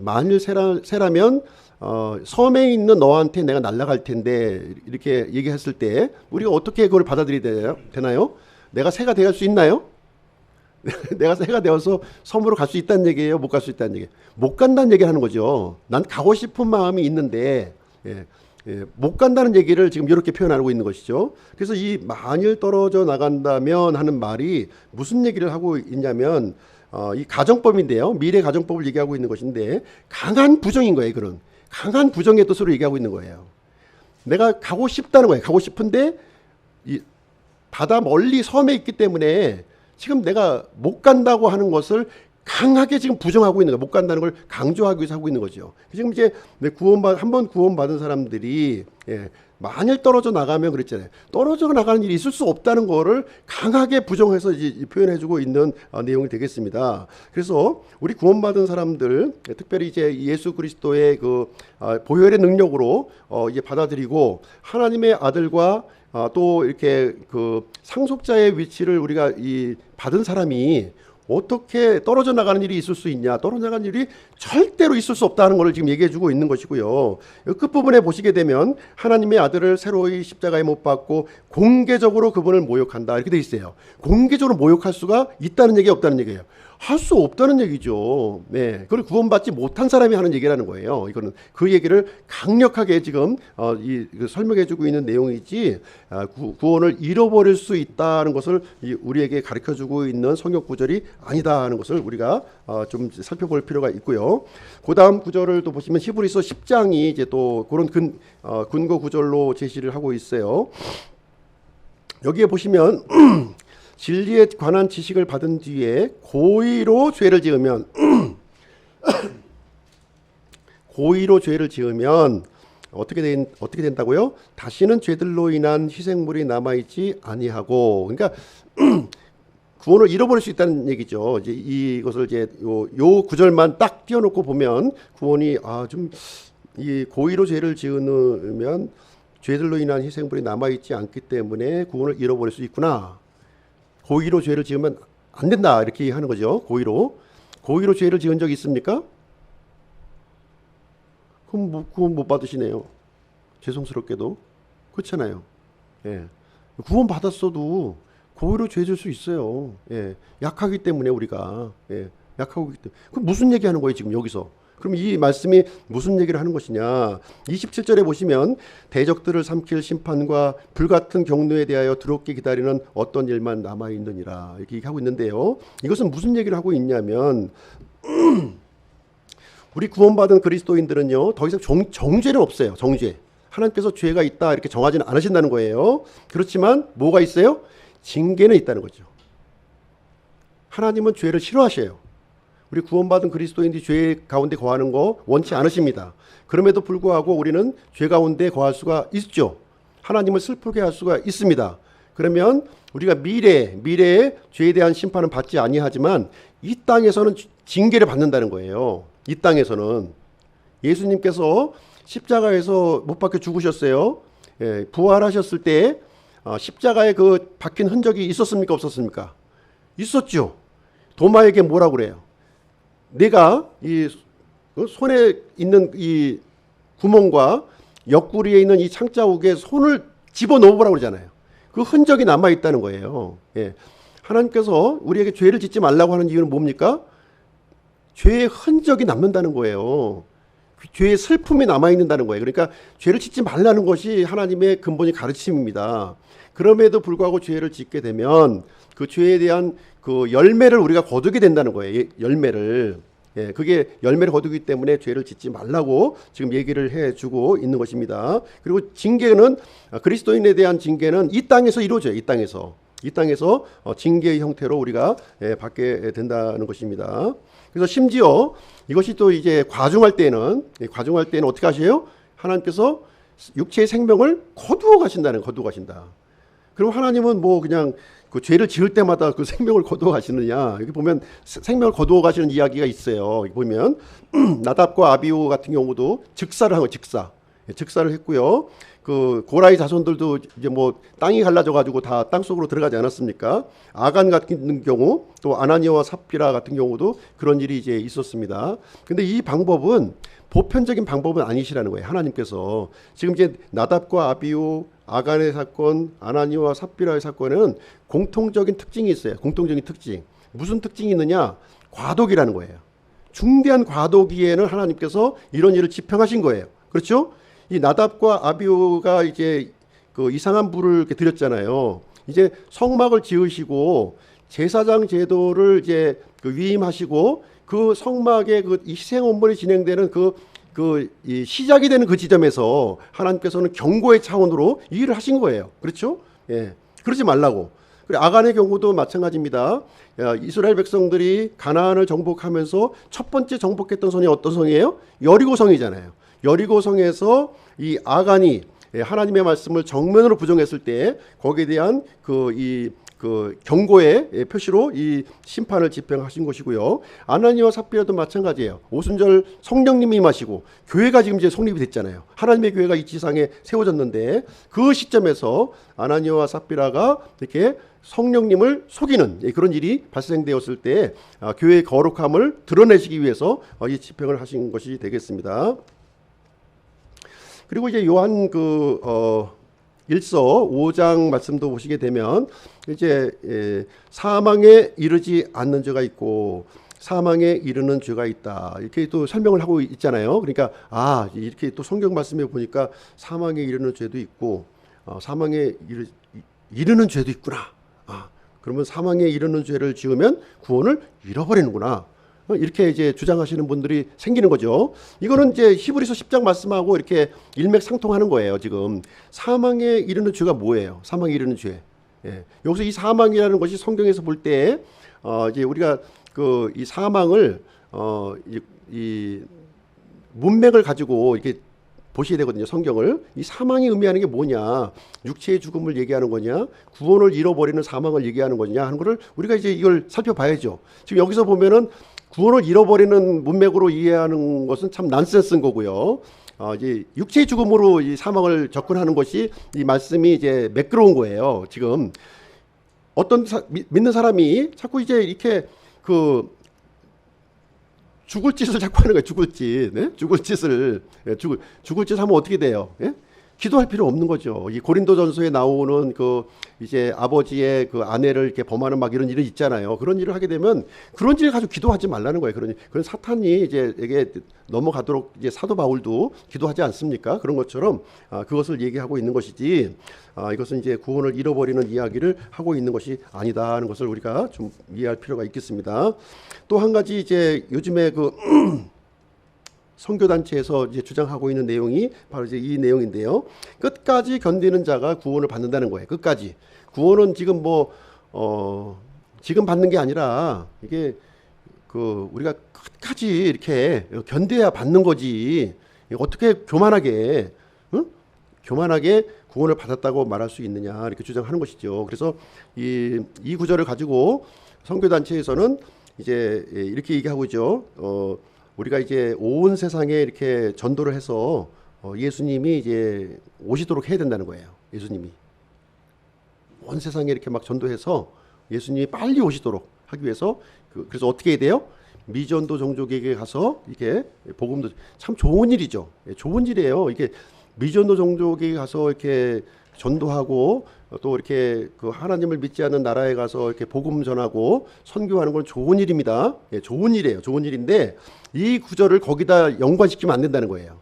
섬에 있는 너한테 내가 날아갈 텐데 이렇게 얘기했을 때 우리가 어떻게 그걸 받아들여야 되나요? 내가 새가 될 수 있나요? 내가 새가 되어서 섬으로 갈 수 있다는 얘기예요? 못 갈 수 있다는 얘기예요? 못 간다는 얘기를 하는 거죠. 난 가고 싶은 마음이 있는데 못 간다는 얘기를 지금 이렇게 표현하고 있는 것이죠. 그래서 이 만일 떨어져 나간다면 하는 말이 무슨 얘기를 하고 있냐면 이 가정법인데요. 미래 가정법을 얘기하고 있는 것인데 강한 부정인 거예요. 그런 강한 부정의 뜻으로 얘기하고 있는 거예요. 내가 가고 싶다는 거예요. 가고 싶은데 이 바다 멀리 섬에 있기 때문에 지금 내가 못 간다고 하는 것을 강하게 지금 부정하고 있는 거예요. 못 간다는 걸 강조하기 위해서 하고 있는 거죠. 지금 이제 한번 구원받은 사람들이 만일 떨어져 나가면 그랬잖아요. 떨어져 나가는 일이 있을 수 없다는 거를 강하게 부정해서 이제 표현해주고 있는 내용이 되겠습니다. 그래서 우리 구원받은 사람들, 특별히 이제 예수 그리스도의 그 보혈의 능력으로 이제 받아들이고 하나님의 아들과 또 이렇게 그 상속자의 위치를 우리가 받은 사람이 어떻게 떨어져 나가는 일이 있을 수 있냐? 떨어져 나가는 일이 절대로 있을 수 없다는 것을 지금 얘기해 주고 있는 것이고요. 끝부분에 보시게 되면 하나님의 아들을 새로이 십자가에 못 박고 공개적으로 그분을 모욕한다 이렇게 돼 있어요. 공개적으로 모욕할 수가 있다는 얘기 없다는 얘기예요. 할 수 없다는 얘기죠. 네, 그걸 구원받지 못한 사람이 하는 얘기라는 거예요. 이거는 그 얘기를 강력하게 지금 설명해주고 있는 내용이지 구원을 잃어버릴 수 있다는 것을 우리에게 가르쳐주고 있는 성경 구절이 아니다 하는 것을 우리가 좀 살펴볼 필요가 있고요. 그 다음 구절을 또 보시면 히브리서 10장이 이제 또 그런 근거 구절로 제시를 하고 있어요. 여기에 보시면 진리에 관한 지식을 받은 뒤에 고의로 죄를 지으면 어떻게 된다고요? 다시는 죄들로 인한 희생물이 남아있지 아니하고, 그러니까 구원을 잃어버릴 수 있다는 얘기죠. 이제 이것을 이제 요 구절만 딱 띄워놓고 보면 구원이 좀 이 고의로 죄를 지으면 죄들로 인한 희생물이 남아있지 않기 때문에 구원을 잃어버릴 수 있구나. 고의로 죄를 지으면 안 된다 이렇게 하는 거죠. 고의로 죄를 지은 적이 있습니까? 그럼 구원 못 받으시네요. 죄송스럽게도 그렇잖아요. 구원 받았어도 고의로 죄 질 수 있어요. 약하기 때문에 우리가 약하기 때문에. 그럼 무슨 얘기하는 거예요 지금 여기서? 그럼 이 말씀이 무슨 얘기를 하는 것이냐? 27절에 보시면 대적들을 삼킬 심판과 불같은 경노에 대하여 두렵게 기다리는 어떤 일만 남아있느니라 이렇게 얘기하고 있는데요. 이것은 무슨 얘기를 하고 있냐면 우리 구원받은 그리스도인들은요 더 이상 정죄는 없어요. 정죄. 하나님께서 죄가 있다 이렇게 정하지는 않으신다는 거예요. 그렇지만 뭐가 있어요? 징계는 있다는 거죠. 하나님은 죄를 싫어하셔요. 우리 구원받은 그리스도인들이 죄 가운데 거하는 거 원치 않으십니다. 그럼에도 불구하고 우리는 죄 가운데 거할 수가 있죠. 하나님을 슬프게 할 수가 있습니다. 그러면 우리가 미래에 죄에 대한 심판은 받지 아니하지만 이 땅에서는 징계를 받는다는 거예요. 이 땅에서는 예수님께서 십자가에서 못 박혀 죽으셨어요. 부활하셨을 때 십자가에 그 박힌 흔적이 있었습니까? 없었습니까? 있었죠. 도마에게 뭐라고 그래요? 내가 이 손에 있는 이 구멍과 옆구리에 있는 이 창자국에 손을 집어넣어보라고 그러잖아요. 그 흔적이 남아있다는 거예요. 하나님께서 우리에게 죄를 짓지 말라고 하는 이유는 뭡니까? 죄의 흔적이 남는다는 거예요. 죄의 슬픔이 남아있는다는 거예요. 그러니까 죄를 짓지 말라는 것이 하나님의 근본의 가르침입니다. 그럼에도 불구하고 죄를 짓게 되면 그 죄에 대한 그 열매를 우리가 거두게 된다는 거예요. 열매를. 예, 그게 열매를 거두기 때문에 죄를 짓지 말라고 지금 얘기를 해주고 있는 것입니다. 그리고 징계는 그리스도인에 대한 징계는 이 땅에서 이루어져요. 이 땅에서 징계의 형태로 우리가 받게 된다는 것입니다. 그래서 심지어 이것이 또 이제 과중할 때는 어떻게 하세요? 하나님께서 육체의 생명을 거두어 가신다는 거두어 가신다. 그럼 하나님은 뭐 그냥 그 죄를 지을 때마다 그 생명을 거두어 가시느냐? 여기 보면 생명을 거두어 가시는 이야기가 있어요. 여기 보면 나답과 아비후 같은 경우도 즉사를 한 거예요. 즉사를 했고요. 그 고라의 자손들도 이제 뭐 땅이 갈라져 가지고 다 땅 속으로 들어가지 않았습니까? 아간 같은 경우 또 아나니아와 삽비라 같은 경우도 그런 일이 이제 있었습니다. 근데 이 방법은 보편적인 방법은 아니시라는 거예요. 하나님께서 지금 이제 나답과 아비후, 아간의 사건, 아나니아와 삽비라의 사건에는 공통적인 특징이 있어요. 공통적인 특징. 무슨 특징이 있느냐? 과도기라는 거예요. 중대한 과도기에는 하나님께서 이런 일을 집행하신 거예요. 그렇죠? 이 나답과 아비후가 이제 그 이상한 불을 이렇게 드렸잖아요. 이제 성막을 지으시고 제사장 제도를 이제 그 위임하시고 그 성막의 그 희생 원본이 진행되는 이 시작이 되는 그 지점에서 하나님께서는 경고의 차원으로 이 일을 하신 거예요. 그렇죠? 예. 그러지 말라고. 그리고 아간의 경우도 마찬가지입니다. 이스라엘 백성들이 가나안을 정복하면서 첫 번째 정복했던 성이 어떤 성이에요? 여리고 성이잖아요. 여리고 성에서 이 아간이 하나님의 말씀을 정면으로 부정했을 때 거기에 대한 그 경고의 표시로 이 심판을 집행하신 것이고요. 아나니아와 삽비라도 마찬가지예요. 오순절 성령님이 임하시고 교회가 지금 이제 성립이 됐잖아요. 하나님의 교회가 이 지상에 세워졌는데 그 시점에서 아나니아와 삽비라가 이렇게 성령님을 속이는 그런 일이 발생되었을 때 교회의 거룩함을 드러내시기 위해서 이 집행을 하신 것이 되겠습니다. 그리고 이제 요한 일서 5장 말씀도 보시게 되면 이제 사망에 이르지 않는 죄가 있고 사망에 이르는 죄가 있다. 이렇게 또 설명을 하고 있잖아요. 그러니까 이렇게 또 성경 말씀에 보니까 사망에 이르는 죄도 있고 사망에 이르는 죄도 있구나. 그러면 사망에 이르는 죄를 지으면 구원을 잃어버리는구나. 이렇게 이제 주장하시는 분들이 생기는 거죠. 이거는 이제 히브리서 10장 말씀하고 이렇게 일맥상통하는 거예요. 지금 사망에 이르는 죄가 뭐예요? 사망에 이르는 죄. 예. 여기서 이 사망이라는 것이 성경에서 볼 때 이제 우리가 이 사망을 이 문맥을 가지고 이렇게 보셔야 되거든요. 성경을. 이 사망이 의미하는 게 뭐냐? 육체의 죽음을 얘기하는 거냐? 구원을 잃어버리는 사망을 얘기하는 거냐? 하는 거를 우리가 이제 이걸 살펴봐야죠. 지금 여기서 보면은 구원을 잃어버리는 문맥으로 이해하는 것은 참 난센스인 거고요. 이제 육체의 죽음으로 이 사망을 접근하는 것이 이 말씀이 이제 매끄러운 거예요. 지금 어떤 믿는 사람이 자꾸 이제 이렇게 죽을 짓을 자꾸 하는 거예요. 죽을 짓. 네? 죽을 짓을 죽을 짓 하면 어떻게 돼요? 예? 기도할 필요 없는 거죠. 이 고린도전서에 나오는 이제 아버지의 아내를 이렇게 범하는 막 이런 일이 있잖아요. 그런 일을 하게 되면 그런 일을 가지고 기도하지 말라는 거예요. 그런 사탄이 이제 이게 넘어가도록 이제 사도 바울도 기도하지 않습니까? 그런 것처럼 그것을 얘기하고 있는 것이지 이것은 이제 구원을 잃어버리는 이야기를 하고 있는 것이 아니다 하는 것을 우리가 좀 이해할 필요가 있겠습니다. 또 한 가지 이제 요즘에 선교단체에서 이제 주장하고 있는 내용이 바로 이제 이 내용인데요. 끝까지 견디는 자가 구원을 받는다는 거예요. 끝까지. 구원은 지금 지금 받는 게 아니라 이게 우리가 끝까지 이렇게 견뎌야 받는 거지. 어떻게 교만하게 구원을 받았다고 말할 수 있느냐 이렇게 주장하는 것이죠. 그래서 이 구절을 가지고 선교단체에서는 이제 이렇게 얘기하고 있죠. 우리가 이제 온 세상에 이렇게 전도를 해서 예수님이 이제 오시도록 해야 된다는 거예요. 예수님이 온 세상에 이렇게 막 전도해서 예수님이 빨리 오시도록 하기 위해서 그래서 어떻게 해야 돼요? 미전도 종족에게 가서 이렇게 복음도 참 좋은 일이죠. 좋은 일이에요. 이게 미전도 종족에게 가서 이렇게 전도하고 또 이렇게 하나님을 믿지 않는 나라에 가서 이렇게 복음 전하고 선교하는 건 좋은 일입니다. 좋은 일이에요. 좋은 일인데 이 구절을 거기다 연관시키면 안 된다는 거예요.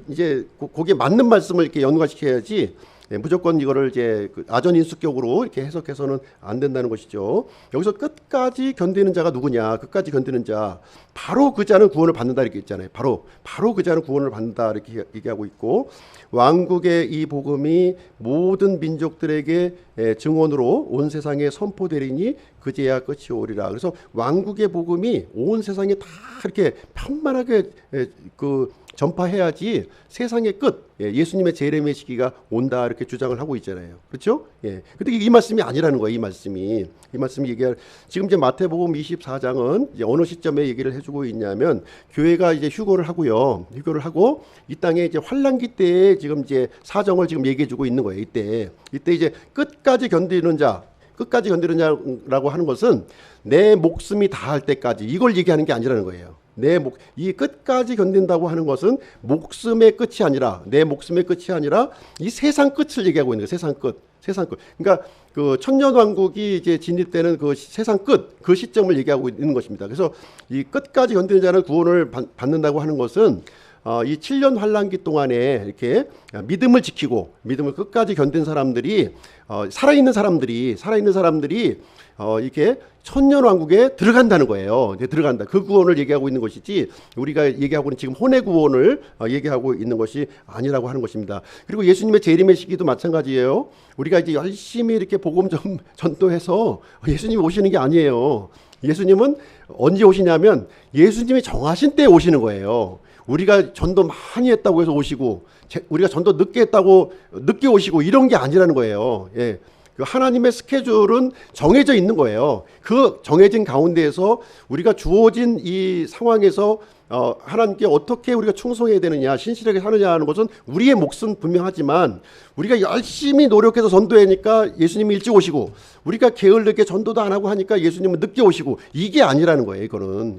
이제 거기에 맞는 말씀을 이렇게 연관시켜야지 무조건 이거를 이제 그 아전인수격으로 이렇게 해석해서는 안 된다는 것이죠. 여기서 끝까지 견디는 자가 누구냐? 끝까지 견디는 자, 바로 그 자는 구원을 받는다 이렇게 있잖아요. 바로 그 자는 구원을 받는다 이렇게 얘기하고 있고, 왕국의 이 복음이 모든 민족들에게 증언으로 온 세상에 선포되리니 그제야 끝이 오리라. 그래서 왕국의 복음이 온 세상에 다 이렇게 평만하게 그 전파해야지 세상의 끝, 예수님의 재림의 시기가 온다 이렇게 주장을 하고 있잖아요. 그렇죠? 예. 근데 이 말씀이 아니라는 거예요. 이 말씀이 얘기할, 지금 이제 마태복음 24장은 이제 어느 시점에 얘기를 해주고 있냐면, 교회가 이제 휴거를 하고요. 휴거를 하고 이 땅에 이제 환란기 때에 지금 이제 사정을 지금 얘기해주고 있는 거예요. 이때 이제 끝까지 견디는 자라고 하는 것은 내 목숨이 다할 때까지, 이걸 얘기하는 게 아니라는 거예요. 이 끝까지 견딘다고 하는 것은 목숨의 끝이 아니라, 내 목숨의 끝이 아니라 이 세상 끝을 얘기하고 있는 거예요. 세상 끝. 그러니까 그 천년왕국이 이제 진입되는 그 세상 끝, 그 시점을 얘기하고 있는 것입니다. 그래서 이 끝까지 견디는 자는 구원을 받는다고 하는 것은 이 7년 환란기 동안에 이렇게 믿음을 지키고 믿음을 끝까지 견딘 사람들이, 살아있는 사람들이 이렇게 천년왕국에 들어간다는 거예요. 이제 들어간다. 그 구원을 얘기하고 있는 것이지, 우리가 얘기하고 있는 지금 혼의 구원을 얘기하고 있는 것이 아니라고 하는 것입니다. 그리고 예수님의 재림의 시기도 마찬가지예요. 우리가 이제 열심히 이렇게 복음 전도해서 예수님이 오시는 게 아니에요. 예수님은 언제 오시냐면 예수님이 정하신 때에 오시는 거예요. 우리가 전도 많이 했다고 해서 오시고, 우리가 전도 늦게 했다고 늦게 오시고, 이런 게 아니라는 거예요. 예. 하나님의 스케줄은 정해져 있는 거예요. 그 정해진 가운데에서 우리가 주어진 이 상황에서 하나님께 어떻게 우리가 충성해야 되느냐, 신실하게 사느냐 하는 것은 우리의 몫은 분명하지만, 우리가 열심히 노력해서 전도하니까 예수님이 일찍 오시고, 우리가 게을르게 전도도 안 하고 하니까 예수님은 늦게 오시고, 이게 아니라는 거예요.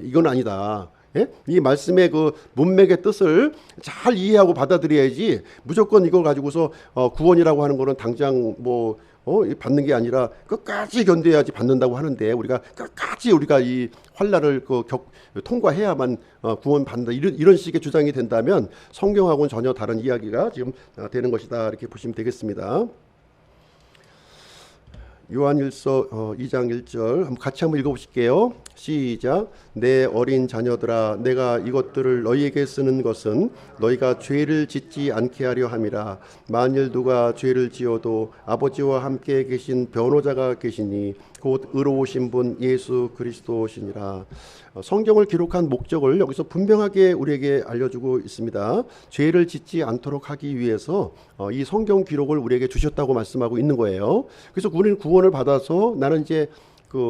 이건 아니다. 예? 이 말씀의 그 문맥의 뜻을 잘 이해하고 받아들여야지, 무조건 이걸 가지고서 구원이라고 하는 거는 당장 받는 게 아니라 끝까지 견뎌야지 받는다고 하는데, 우리가 끝까지 우리가 이 환난을 통과해야만 구원 받는다, 이런 식의 주장이 된다면 성경하고는 전혀 다른 이야기가 지금 되는 것이다 이렇게 보시면 되겠습니다. 요한일서 2장 1절 같이 한번 읽어보실게요. 시작. 내 어린 자녀들아, 내가 이것들을 너희에게 쓰는 것은 너희가 죄를 짓지 않게 하려 함이라. 만일 누가 죄를 지어도 아버지와 함께 계신 변호자가 계시니 곧 의로우신 분 예수 그리스도시니라. 성경을 기록한 목적을 여기서 분명하게 우리에게 알려주고 있습니다. 죄를 짓지 않도록 하기 위해서 이 성경 기록을 우리에게 주셨다고 말씀하고 있는 거예요. 그래서 우리는 구원을 받아서 나는 이제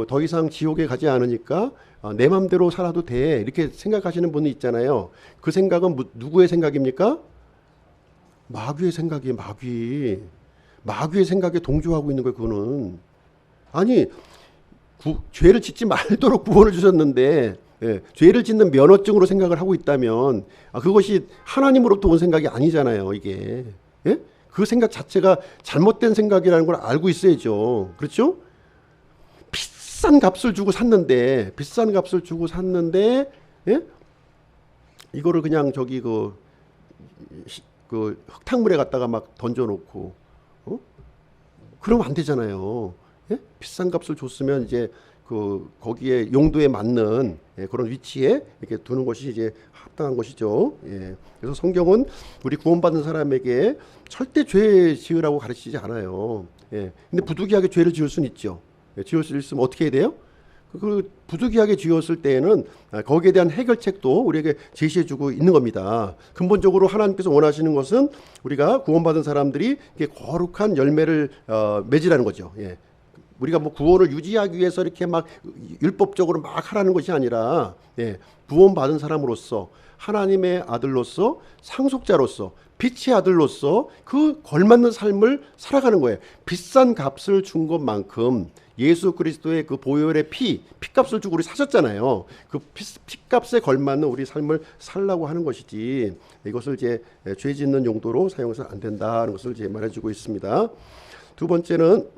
더 이상 지옥에 가지 않으니까 내 맘대로 살아도 돼, 이렇게 생각하시는 분이 있잖아요. 그 생각은 누구의 생각입니까? 마귀의 생각이에요. 마귀의 생각에 동조하고 있는 거예요. 그거는 아니, 죄를 짓지 말도록 구원을 주셨는데, 죄를 짓는 면허증으로 생각을 하고 있다면 그것이 하나님으로부터 온 생각이 아니잖아요. 이게 그 생각 자체가 잘못된 생각이라는 걸 알고 있어야죠. 그렇죠? 비싼 값을 주고 샀는데, 이거를 그냥 저기 그 흙탕물에 갖다가 막 던져놓고 그러면 안 되잖아요. 비싼 값을 줬으면 이제 거기에 용도에 맞는 그런 위치에 이렇게 두는 것이 이제 합당한 것이죠. 그래서 성경은 우리 구원받은 사람에게 절대 죄 지으라고 가르치지 않아요. 근데 부득이하게 죄를 지을 수는 있죠. 지을 수 있으면 어떻게 해야 돼요? 그 부득이하게 지었을 때에는 거기에 대한 해결책도 우리에게 제시해주고 있는 겁니다. 근본적으로 하나님께서 원하시는 것은 우리가 구원받은 사람들이 거룩한 열매를 맺으라는 거죠. 우리가 구원을 유지하기 위해서 이렇게 막 율법적으로 막 하라는 것이 아니라, 구원받은 사람으로서, 하나님의 아들로서, 상속자로서, 빛의 아들로서 그 걸맞는 삶을 살아가는 거예요. 비싼 값을 준 것만큼 예수 그리스도의 그 보혈의 피값을 주고 우리 사셨잖아요. 그 피값에 걸맞는 우리 삶을 살라고 하는 것이지, 이것을 이제 죄 짓는 용도로 사용해서 안 된다는 것을 이제 말해주고 있습니다. 두 번째는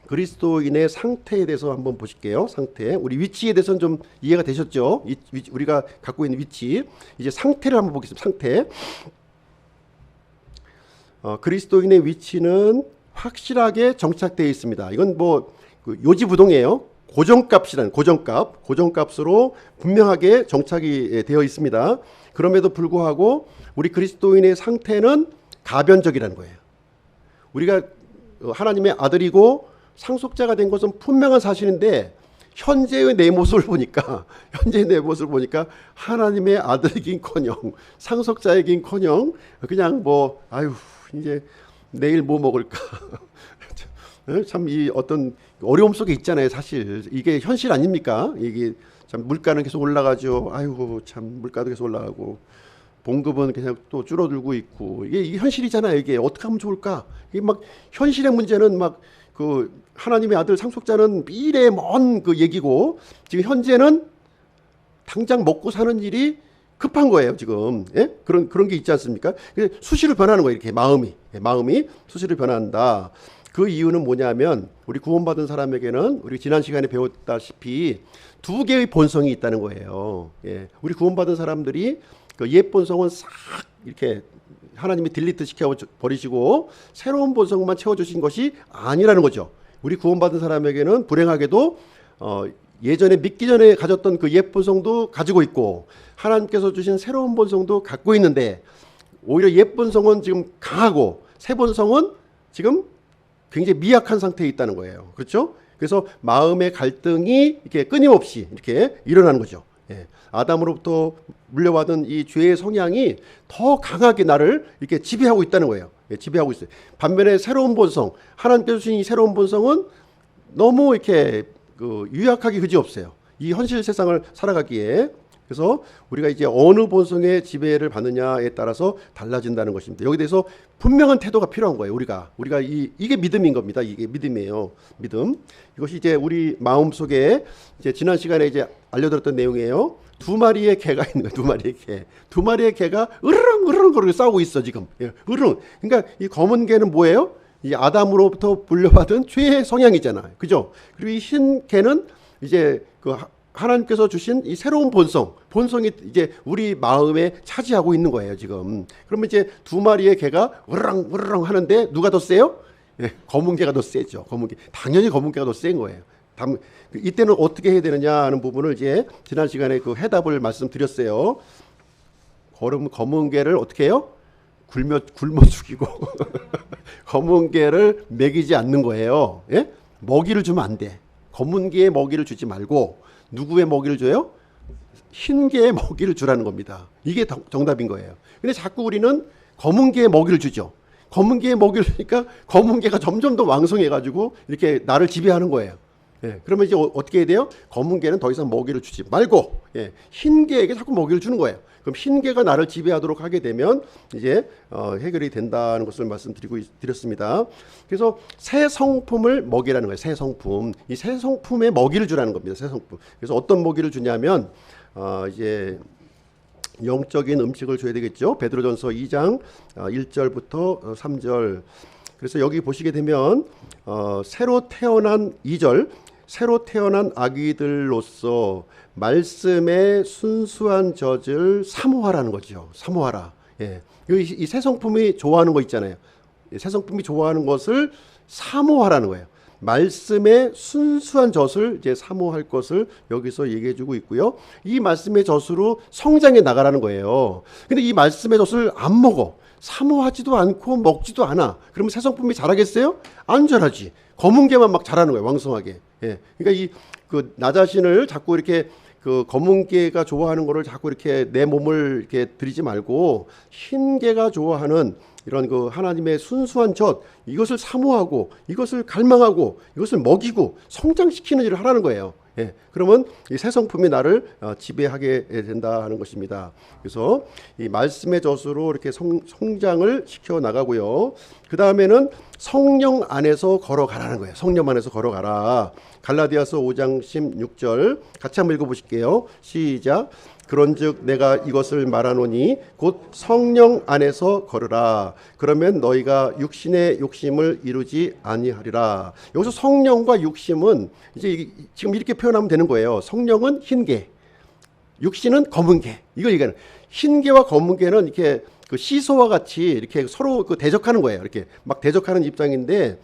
그리스도인의 상태에 대해서 한번 보실게요. 상태. 우리 위치에 대해서는 좀 이해가 되셨죠? 우리가 갖고 있는 위치. 이제 상태를 한번 보겠습니다. 상태. 그리스도인의 위치는 확실하게 정착되어 있습니다. 이건 그 요지부동이에요. 고정값으로 분명하게 정착이 되어 있습니다. 그럼에도 불구하고 우리 그리스도인의 상태는 가변적이라는 거예요. 우리가 하나님의 아들이고 상속자가 된 것은 분명한 사실인데 현재의 내 모습을 보니까 하나님의 아들이긴커녕 상속자이긴커녕 그냥 아유 이제 내일 뭐 먹을까 참 이 어떤 어려움 속에 있잖아요. 사실 이게 현실 아닙니까? 이게 참 물가는 계속 올라가죠. 아이고 참 물가도 계속 올라가고 봉급은 그냥 또 줄어들고 있고 이게 현실이잖아요. 이게 어떻게 하면 좋을까? 이게 막 현실의 문제는 막 그 하나님의 아들 상속자는 미래의 먼 그 얘기고 지금 현재는 당장 먹고 사는 일이 급한 거예요. 지금 예? 그런 게 있지 않습니까? 수시로 변하는 거예요. 이렇게 마음이 수시로 변한다. 그 이유는 뭐냐면 우리 구원받은 사람에게는 우리 지난 시간에 배웠다시피 두 개의 본성이 있다는 거예요. 예. 우리 구원받은 사람들이 그 옛 본성은 싹 이렇게 하나님이 딜리트 시켜 버리시고 새로운 본성만 채워주신 것이 아니라는 거죠. 우리 구원받은 사람에게는 불행하게도 예전에 믿기 전에 가졌던 그 옛 본성도 가지고 있고 하나님께서 주신 새로운 본성도 갖고 있는데 오히려 옛 본성은 지금 강하고 새 본성은 지금 굉장히 미약한 상태에 있다는 거예요. 그렇죠? 그래서 마음의 갈등이 이렇게 끊임없이 이렇게 일어나는 거죠. 예. 아담으로부터 물려받은 이 죄의 성향이 더 강하게 나를 이렇게 지배하고 있다는 거예요. 예, 지배하고 있어요. 반면에 새로운 본성, 하나님께서 주신 이 새로운 본성은 너무 이렇게 유약하기 그지없어요. 이 현실 세상을 살아가기에. 그래서 우리가 이제 어느 본성의 지배를 받느냐에 따라서 달라진다는 것입니다. 여기 대해서 분명한 태도가 필요한 거예요. 우리가 이게 믿음인 겁니다. 이게 믿음이에요. 믿음. 이것이 이제 우리 마음 속에 이제 지난 시간에 이제 알려드렸던 내용이에요. 두 마리의 개가 있는 거예요. 두 마리의 개가 으르렁 거리고 싸우고 있어 지금. 예, 으르렁. 그러니까 이 검은 개는 뭐예요? 이 아담으로부터 물려받은 죄의 성향이잖아요. 그죠? 그리고 이 흰 개는 이제 하나님께서 주신 이 새로운 본성이 이제 우리 마음에 차지하고 있는 거예요, 지금. 그러면 이제 두 마리의 개가 으르렁 하는데 누가 더 세요? 예, 검은 개가 더 세죠. 당연히 검은 개가 더 센 거예요. 이때는 어떻게 해야 되느냐 하는 부분을 이제 지난 시간에 그 해답을 말씀드렸어요. 검은 개를 어떻게 해요? 굶어 죽이고 검은 개를 먹이지 않는 거예요. 예? 먹이를 주면 안 돼. 검은 개의 먹이를 주지 말고 누구의 먹이를 줘요? 흰 개의 먹이를 주라는 겁니다. 이게 정답인 거예요. 근데 자꾸 우리는 검은 개의 먹이를 주죠. 검은 개의 먹이를 주니까 검은 개가 점점 더 왕성해가지고 이렇게 나를 지배하는 거예요. 예, 그러면 이제 어떻게 해야 돼요? 검은 개는 더 이상 먹이를 주지 말고 흰 개에게 자꾸 먹이를 주는 거예요. 그럼 흰 개가 나를 지배하도록 하게 되면 이제 해결이 된다는 것을 드렸습니다. 그래서 새 성품을 먹이라는 거예요. 새 성품. 이 새 성품에 먹이를 주라는 겁니다. 새 성품. 그래서 어떤 먹이를 주냐면 이제 영적인 음식을 줘야 되겠죠. 베드로전서 2장 1절부터 3절. 그래서 여기 보시게 되면 새로 태어난 2절, 새로 태어난 아기들로서 말씀의 순수한 젖을 사모하라는 거죠. 사모하라. 예. 이 새 성품이 좋아하는 거 있잖아요. 새 성품이 좋아하는 것을 사모하라는 거예요. 말씀의 순수한 젖을 이제 사모할 것을 여기서 얘기해 주고 있고요. 이 말씀의 젖으로 성장해 나가라는 거예요. 근데 이 말씀의 젖을 안 먹어. 사모하지도 않고 먹지도 않아. 그러면 새 성품이 자라겠어요? 안 자라지. 검은 개만 막 자라는 거예요. 왕성하게. 예. 그러니까 나 자신을 자꾸 이렇게 검은 개가 좋아하는 거를 자꾸 이렇게 내 몸을 이렇게 들이지 말고 흰 개가 좋아하는 이런 하나님의 순수한 젖, 이것을 사모하고 이것을 갈망하고 이것을 먹이고 성장시키는 일을 하라는 거예요. 예, 그러면 이 새 성품이 나를 지배하게 된다 하는 것입니다. 그래서 이 말씀의 젖으로 이렇게 성장을 시켜 나가고요. 그 다음에는 성령 안에서 걸어가라는 거예요. 성령 안에서 걸어가라. 갈라디아서 5장 16절 같이 한번 읽어보실게요. 시작. 그런즉 내가 이것을 말하노니 곧 성령 안에서 걸으라. 그러면 너희가 육신의 욕심을 이루지 아니하리라. 여기서 성령과 육심은 이제 지금 이렇게 표현하면 되는 거예요. 성령은 흰 개, 육신은 검은 개. 이걸 얘기하는. 흰 개와 검은 개는 이렇게 그 시소와 같이 이렇게 서로 그 대적하는 거예요. 이렇게 막 대적하는 입장인데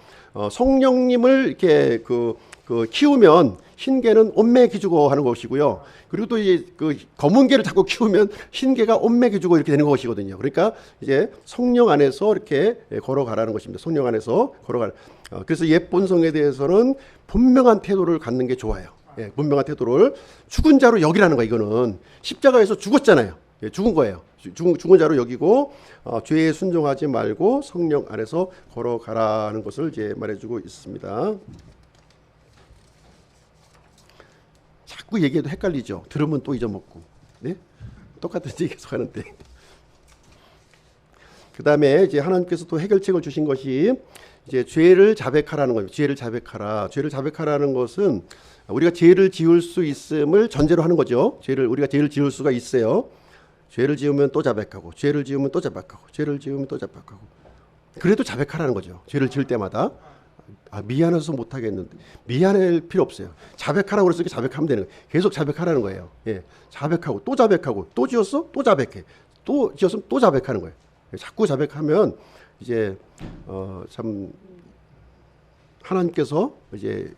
성령님을 이렇게 그 키우면 흰개는 온매 기주고 하는 것이고요. 그리고 또 이제 그 검은 개를 자꾸 키우면 흰개가 온매 기주고 이렇게 되는 것이거든요. 그러니까 이제 성령 안에서 이렇게 걸어가라는 것입니다. 성령 안에서 걸어가. 그래서 옛 본성에 대해서는 분명한 태도를 갖는 게 좋아요. 예, 분명한 태도를 죽은 자로 여기라는 거예요. 이거는 십자가에서 죽었잖아요. 예, 죽은 거예요. 죽은 자로 여기고 죄에 순종하지 말고 성령 안에서 걸어가라는 것을 이제 말해주고 있습니다. 자꾸 얘기해도 헷갈리죠. 들으면 또 잊어먹고. 네? 똑같은 얘기 계속 하는데. 그 다음에 이제 하나님께서 또 해결책을 주신 것이 이제 죄를 자백하라는 거예요. 죄를 자백하라. 죄를 자백하라는 것은 우리가 죄를 지을 수 있음을 전제로 하는 거죠. 우리가 죄를 지을 수가 있어요. 죄를 지으면 또 자백하고, 죄를 지으면 또 자백하고, 죄를 지으면 또 자백하고. 그래도 자백하라는 거죠. 죄를 지을 때마다. 미안해서 못하겠는데 미안할 필요 없어요. 자백하라고 그랬으니까 자백하면 되는 거예요. 계속 자백하라는 거예요. 예, 자백하고 또 자백하고 또 지었어 또 자백해 또 지었으면 또 자백하는 거예요. 자꾸 자백하면 이제 참 하나님께서 이제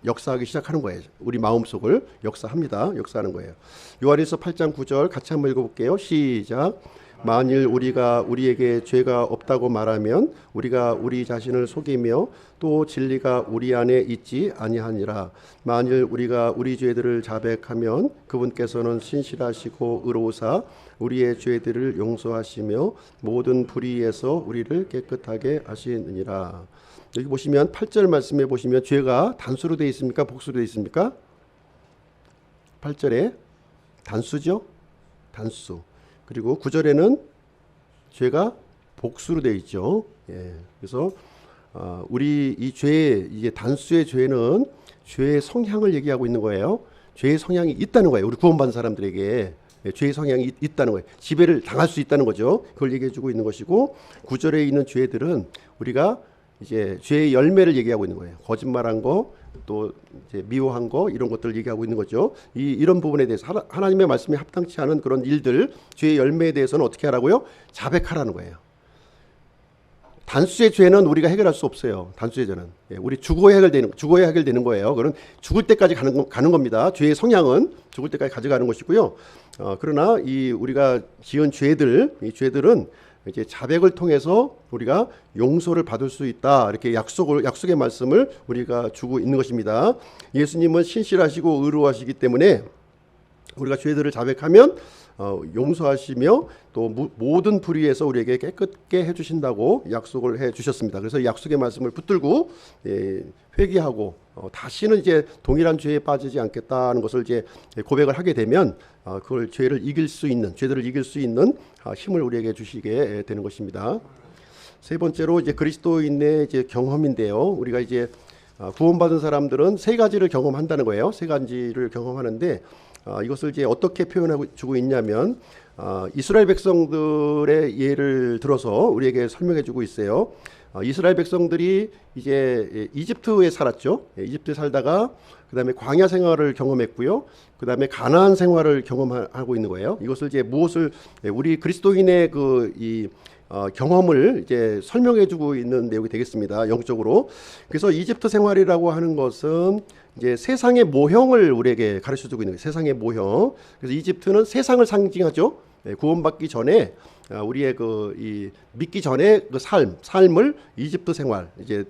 역사하기 시작하는 거예요. 우리 마음속을 역사하는 거예요. 요한일서 8장 9절 같이 한번 읽어볼게요. 시작. 만일 우리가 우리에게 죄가 없다고 말하면 우리가 우리 자신을 속이며 또 진리가 우리 안에 있지 아니하니라. 만일 우리가 우리 죄들을 자백하면 그분께서는 신실하시고 의로우사 우리의 죄들을 용서하시며 모든 불의에서 우리를 깨끗하게 하시느니라. 여기 보시면 8절 말씀에 보시면 죄가 단수로 되어 있습니까? 복수로 되어 있습니까? 8절에 단수죠. 단수. 그리고 9절에는 죄가 복수로 되어 있죠. 예. 그래서 우리 이 죄, 이게 단수의 죄는 죄의 성향을 얘기하고 있는 거예요. 죄의 성향이 있다는 거예요. 우리 구원받은 사람들에게 죄의 성향이 있다는 거예요. 지배를 당할 수 있다는 거죠. 그걸 얘기해주고 있는 것이고 9절에 있는 죄들은 우리가 이제 죄의 열매를 얘기하고 있는 거예요. 거짓말한 거, 또 이제 미워한 거 이런 것들을 얘기하고 있는 거죠. 이런 부분에 대해서 하나님의 말씀에 합당치 않은 그런 일들, 죄의 열매에 대해서는 어떻게 하라고요? 자백하라는 거예요. 단수의 죄는 우리가 해결할 수 없어요. 단수의 죄는 우리 죽어야 해결되는 거예요. 그건 죽을 때까지 가는 겁니다. 죄의 성향은 죽을 때까지 가져가는 것이고요. 그러나 이 우리가 지은 죄들, 이 죄들은 이제 자백을 통해서 우리가 용서를 받을 수 있다. 이렇게 약속의 말씀을 우리가 주고 있는 것입니다. 예수님은 신실하시고 의로하시기 때문에 우리가 죄들을 자백하면 용서하시며 또 모든 불의에서 우리에게 깨끗게 해주신다고 약속을 해주셨습니다. 그래서 약속의 말씀을 붙들고 회개하고 다시는 이제 동일한 죄에 빠지지 않겠다는 것을 이제 고백을 하게 되면 그걸 죄들을 이길 수 있는 힘을 우리에게 주시게 되는 것입니다. 세 번째로 이제 그리스도인의 이제 경험인데요. 우리가 이제 구원받은 사람들은 세 가지를 경험한다는 거예요. 세 가지를 경험하는데 이것을 이제 어떻게 표현하고 주고 있냐면 이스라엘 백성들의 예를 들어서 우리에게 설명해 주고 있어요. 이스라엘 백성들이 이제 이집트에 살았죠. 이집트에 살다가 그다음에 광야 생활을 경험했고요. 그다음에 가나안 생활을 경험하고 있는 거예요. 이것을 이제 무엇을 우리 그리스도인의 이 경험을 이제 설명해주고 있는 내용이 되겠습니다. 영적으로. 그래서 이집트 생활이라고 하는 것은 이제 세상의 모형을 우리에게 가르쳐주고 있는 거예요. 세상의 모형. 그래서 이집트는 세상을 상징하죠. 구원받기 전에 우리의 이 믿기 전에 그 삶을 이집트 생활, 이제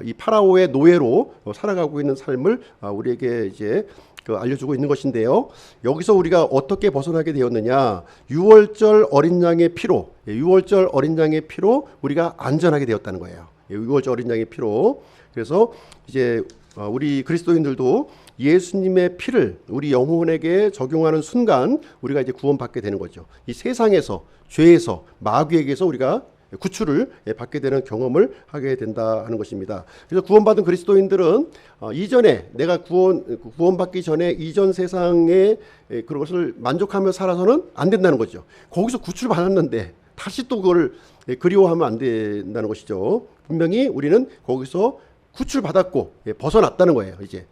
이 파라오의 노예로 살아가고 있는 삶을 우리에게 이제 알려주고 있는 것인데요. 여기서 우리가 어떻게 벗어나게 되었느냐? 유월절 어린 양의 피로, 유월절 어린 양의 피로 우리가 안전하게 되었다는 거예요. 유월절 어린 양의 피로. 그래서 이제 우리 그리스도인들도 예수님의 피를 우리 영혼에게 적용하는 순간 우리가 이제 구원받게 되는 거죠. 이 세상에서 죄에서 마귀에게서 우리가 구출을 받게 되는 경험을 하게 된다 하는 것입니다. 그래서 구원받은 그리스도인들은 이전에 내가 구원받기 전에 이전 세상에 그것을 만족하며 살아서는 안 된다는 거죠. 거기서 구출받았는데 다시 또 그걸 그리워하면 안 된다는 것이죠. 분명히 우리는 거기서 구출받았고 벗어났다는 거예요. 이제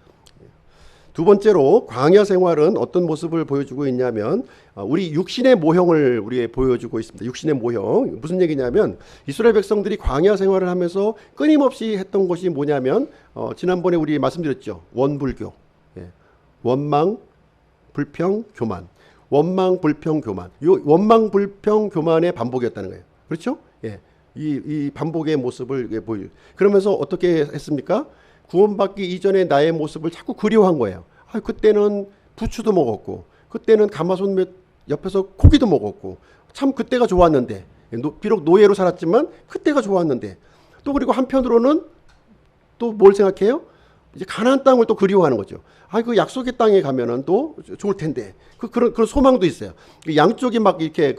두 번째로 광야 생활은 어떤 모습을 보여주고 있냐면 우리 육신의 모형을 우리에 보여주고 있습니다. 육신의 모형. 무슨 얘기냐면 이스라엘 백성들이 광야 생활을 하면서 끊임없이 했던 것이 뭐냐면 지난번에 우리 말씀드렸죠. 원불교. 예. 원망, 불평, 교만. 원망, 불평, 교만. 이 원망, 불평, 교만의 반복이었다는 거예요. 그렇죠? 예. 이 반복의 모습을 보여. 그러면서 어떻게 했습니까? 구원받기 이전에 나의 모습을 자꾸 그리워한 거예요. 그때는 부추도 먹었고, 그때는 가마솥 옆에서 고기도 먹었고, 참 그때가 좋았는데, 비록 노예로 살았지만 그때가 좋았는데, 또 그리고 한편으로는 또 뭘 생각해요? 이제 가나안 땅을 또 그리워하는 거죠. 그 약속의 땅에 가면은 또 좋을 텐데, 그런 소망도 있어요. 양쪽이 막 이렇게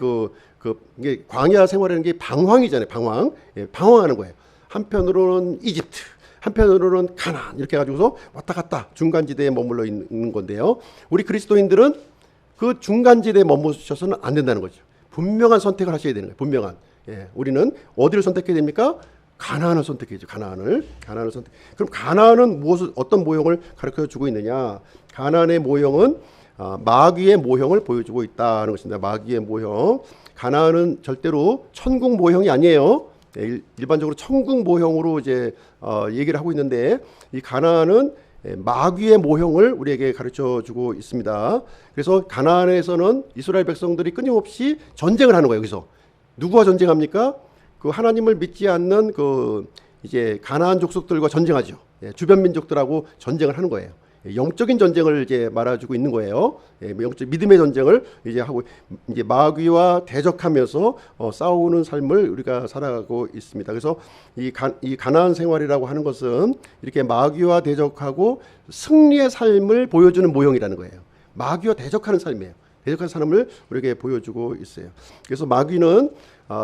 이게 광야 생활이라는 게 방황이잖아요. 방황, 예, 방황하는 거예요. 한편으로는 이집트, 한편으로는 가나안 이렇게 해가지고서 왔다 갔다 중간지대에 머물러 있는 건데요. 우리 그리스도인들은 그 중간지대에 머무셔서는 안 된다는 거죠. 분명한 선택을 하셔야 되는 거예요. 분명한. 예, 우리는 어디를 선택해야 됩니까? 가나안을 선택해야죠. 가나안을 선택. 그럼 가나안은 어떤 모형을 가르쳐 주고 있느냐? 가나안의 모형은 마귀의 모형을 보여주고 있다는 것입니다. 마귀의 모형. 가나안은 절대로 천국 모형이 아니에요. 일반적으로 천국 모형으로 이제 얘기를 하고 있는데 이 가나안은 마귀의 모형을 우리에게 가르쳐 주고 있습니다. 그래서 가나안에서는 이스라엘 백성들이 끊임없이 전쟁을 하는 거예요. 여기서 누구와 전쟁합니까? 그 하나님을 믿지 않는 이제 가나안 족속들과 전쟁하죠. 주변 민족들하고 전쟁을 하는 거예요. 영적인 전쟁을 이제 말해주고 있는 거예요. 영적 믿음의 전쟁을 이제 하고 이제 마귀와 대적하면서 싸우는 삶을 우리가 살아가고 있습니다. 그래서 이 가나안 생활이라고 하는 것은 이렇게 마귀와 대적하고 승리의 삶을 보여주는 모형이라는 거예요. 마귀와 대적하는 삶이에요. 대적하는 삶을 우리에게 보여주고 있어요. 그래서 마귀는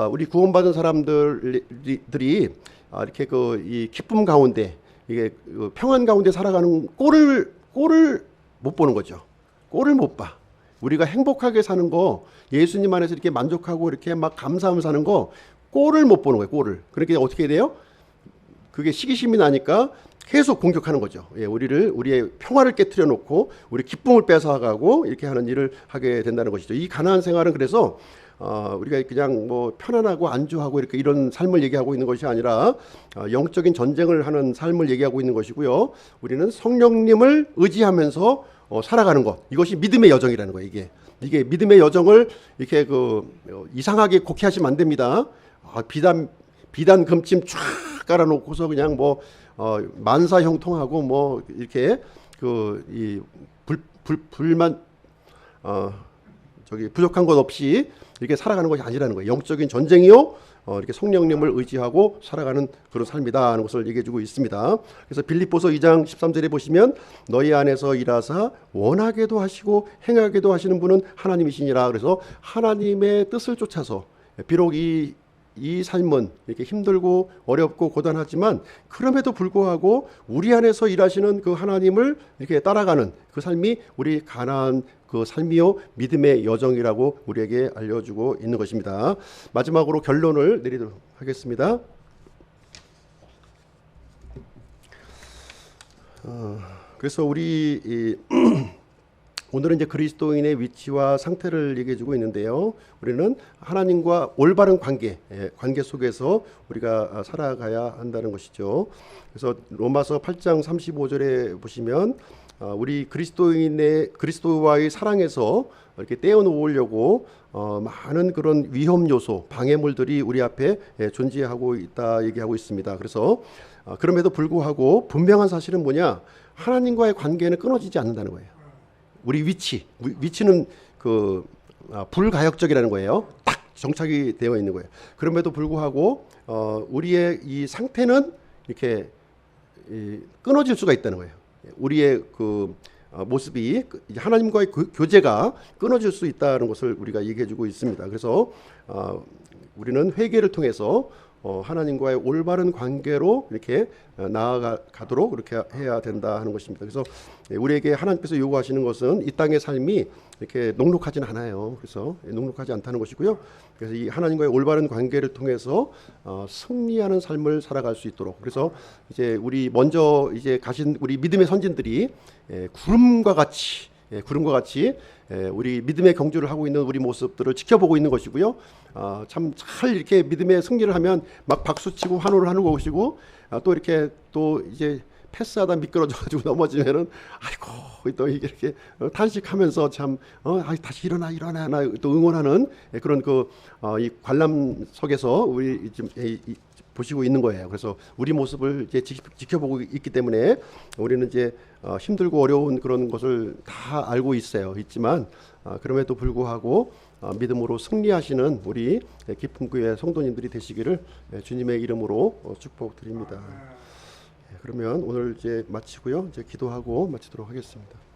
우리 구원받은 사람들이 이렇게 이 기쁨 가운데 이게 평안 가운데 살아가는 꼴을 못 보는 거죠. 꼴을 못 봐. 우리가 행복하게 사는 거, 예수님 안에서 이렇게 만족하고 이렇게 막 감사하면서 사는 거 꼴을 못 보는 거예요. 꼴을. 그러니까 어떻게 돼요? 그게 시기심이 나니까 계속 공격하는 거죠. 우리의 평화를 깨트려 놓고 우리 기쁨을 뺏어가고 이렇게 하는 일을 하게 된다는 것이죠. 이 가나안 생활은 그래서 우리가 그냥 뭐 편안하고 안주하고 이렇게 이런 삶을 얘기하고 있는 것이 아니라 영적인 전쟁을 하는 삶을 얘기하고 있는 것이고요. 우리는 성령님을 의지하면서 살아가는 것, 이것이 믿음의 여정이라는 거예요. 이게 믿음의 여정을 이렇게 이상하게 곡해하시면 안 됩니다. 비단 금침 쫙 깔아놓고서 그냥 만사 형통하고 뭐 이렇게 불만 부족한 것 없이 이렇게 살아가는 것이 아니라는 거예요. 영적인 전쟁이요. 이렇게 성령님을 의지하고 살아가는 그런 삶이다 하는 것을 얘기해 주고 있습니다. 그래서 빌립보서 2장 13절에 보시면 너희 안에서 일하사 원하게도 하시고 행하게도 하시는 분은 하나님이시니라. 그래서 하나님의 뜻을 쫓아서 비록 이 삶은 이렇게 힘들고 어렵고 고단하지만 그럼에도 불구하고 우리 안에서 일하시는 그 하나님을 이렇게 따라가는 그 삶이 우리 가나안 그 삶이요 믿음의 여정이라고 우리에게 알려주고 있는 것입니다. 마지막으로 결론을 내리도록 하겠습니다. 그래서 우리 오늘은 이제 그리스도인의 위치와 상태를 얘기해주고 있는데요. 우리는 하나님과 올바른 관계 속에서 우리가 살아가야 한다는 것이죠. 그래서 로마서 8장 35절에 보시면 우리 그리스도와의 사랑에서 이렇게 떼어놓으려고 많은 그런 위험 요소, 방해물들이 우리 앞에 존재하고 있다 얘기하고 있습니다. 그래서 그럼에도 불구하고 분명한 사실은 뭐냐? 하나님과의 관계는 끊어지지 않는다는 거예요. 우리 위치는 불가역적이라는 거예요. 딱 정착이 되어 있는 거예요. 그럼에도 불구하고 우리의 이 상태는 이렇게 끊어질 수가 있다는 거예요. 우리의 모습이 하나님과의 교제가 끊어질 수 있다는 것을 우리가 얘기해주고 있습니다. 그래서 우리는 회개를 통해서 하나님과의 올바른 관계로 이렇게 나아가도록 그렇게 해야 된다 하는 것입니다. 그래서 우리에게 하나님께서 요구하시는 것은 이 땅의 삶이 이렇게 녹록하진 않아요. 그래서 녹록하지 않다는 것이고요. 그래서 이 하나님과의 올바른 관계를 통해서 승리하는 삶을 살아갈 수 있도록. 그래서 이제 우리 먼저 이제 가신 우리 믿음의 선진들이 구름과 같이 우리 믿음의 경주를 하고 있는 우리 모습들을 지켜보고 있는 것이고요. 참 잘 이렇게 믿음의 승리를 하면 막 박수치고 환호를 하는 것이고, 또 이렇게 또 이제 패스하다 미끄러져가지고 넘어지면은 아이고 또 이렇게 탄식하면서 참 다시 일어나 또 응원하는 그런 이 관람석에서 우리 지금 보시고 있는 거예요. 그래서 우리 모습을 이제 지켜보고 있기 때문에 우리는 이제 힘들고 어려운 그런 것을 다 알고 있지만 그럼에도 불구하고 믿음으로 승리하시는 우리 기쁨교회 성도님들이 되시기를 주님의 이름으로 축복드립니다. 그러면 오늘 이제 마치고요. 이제 기도하고 마치도록 하겠습니다.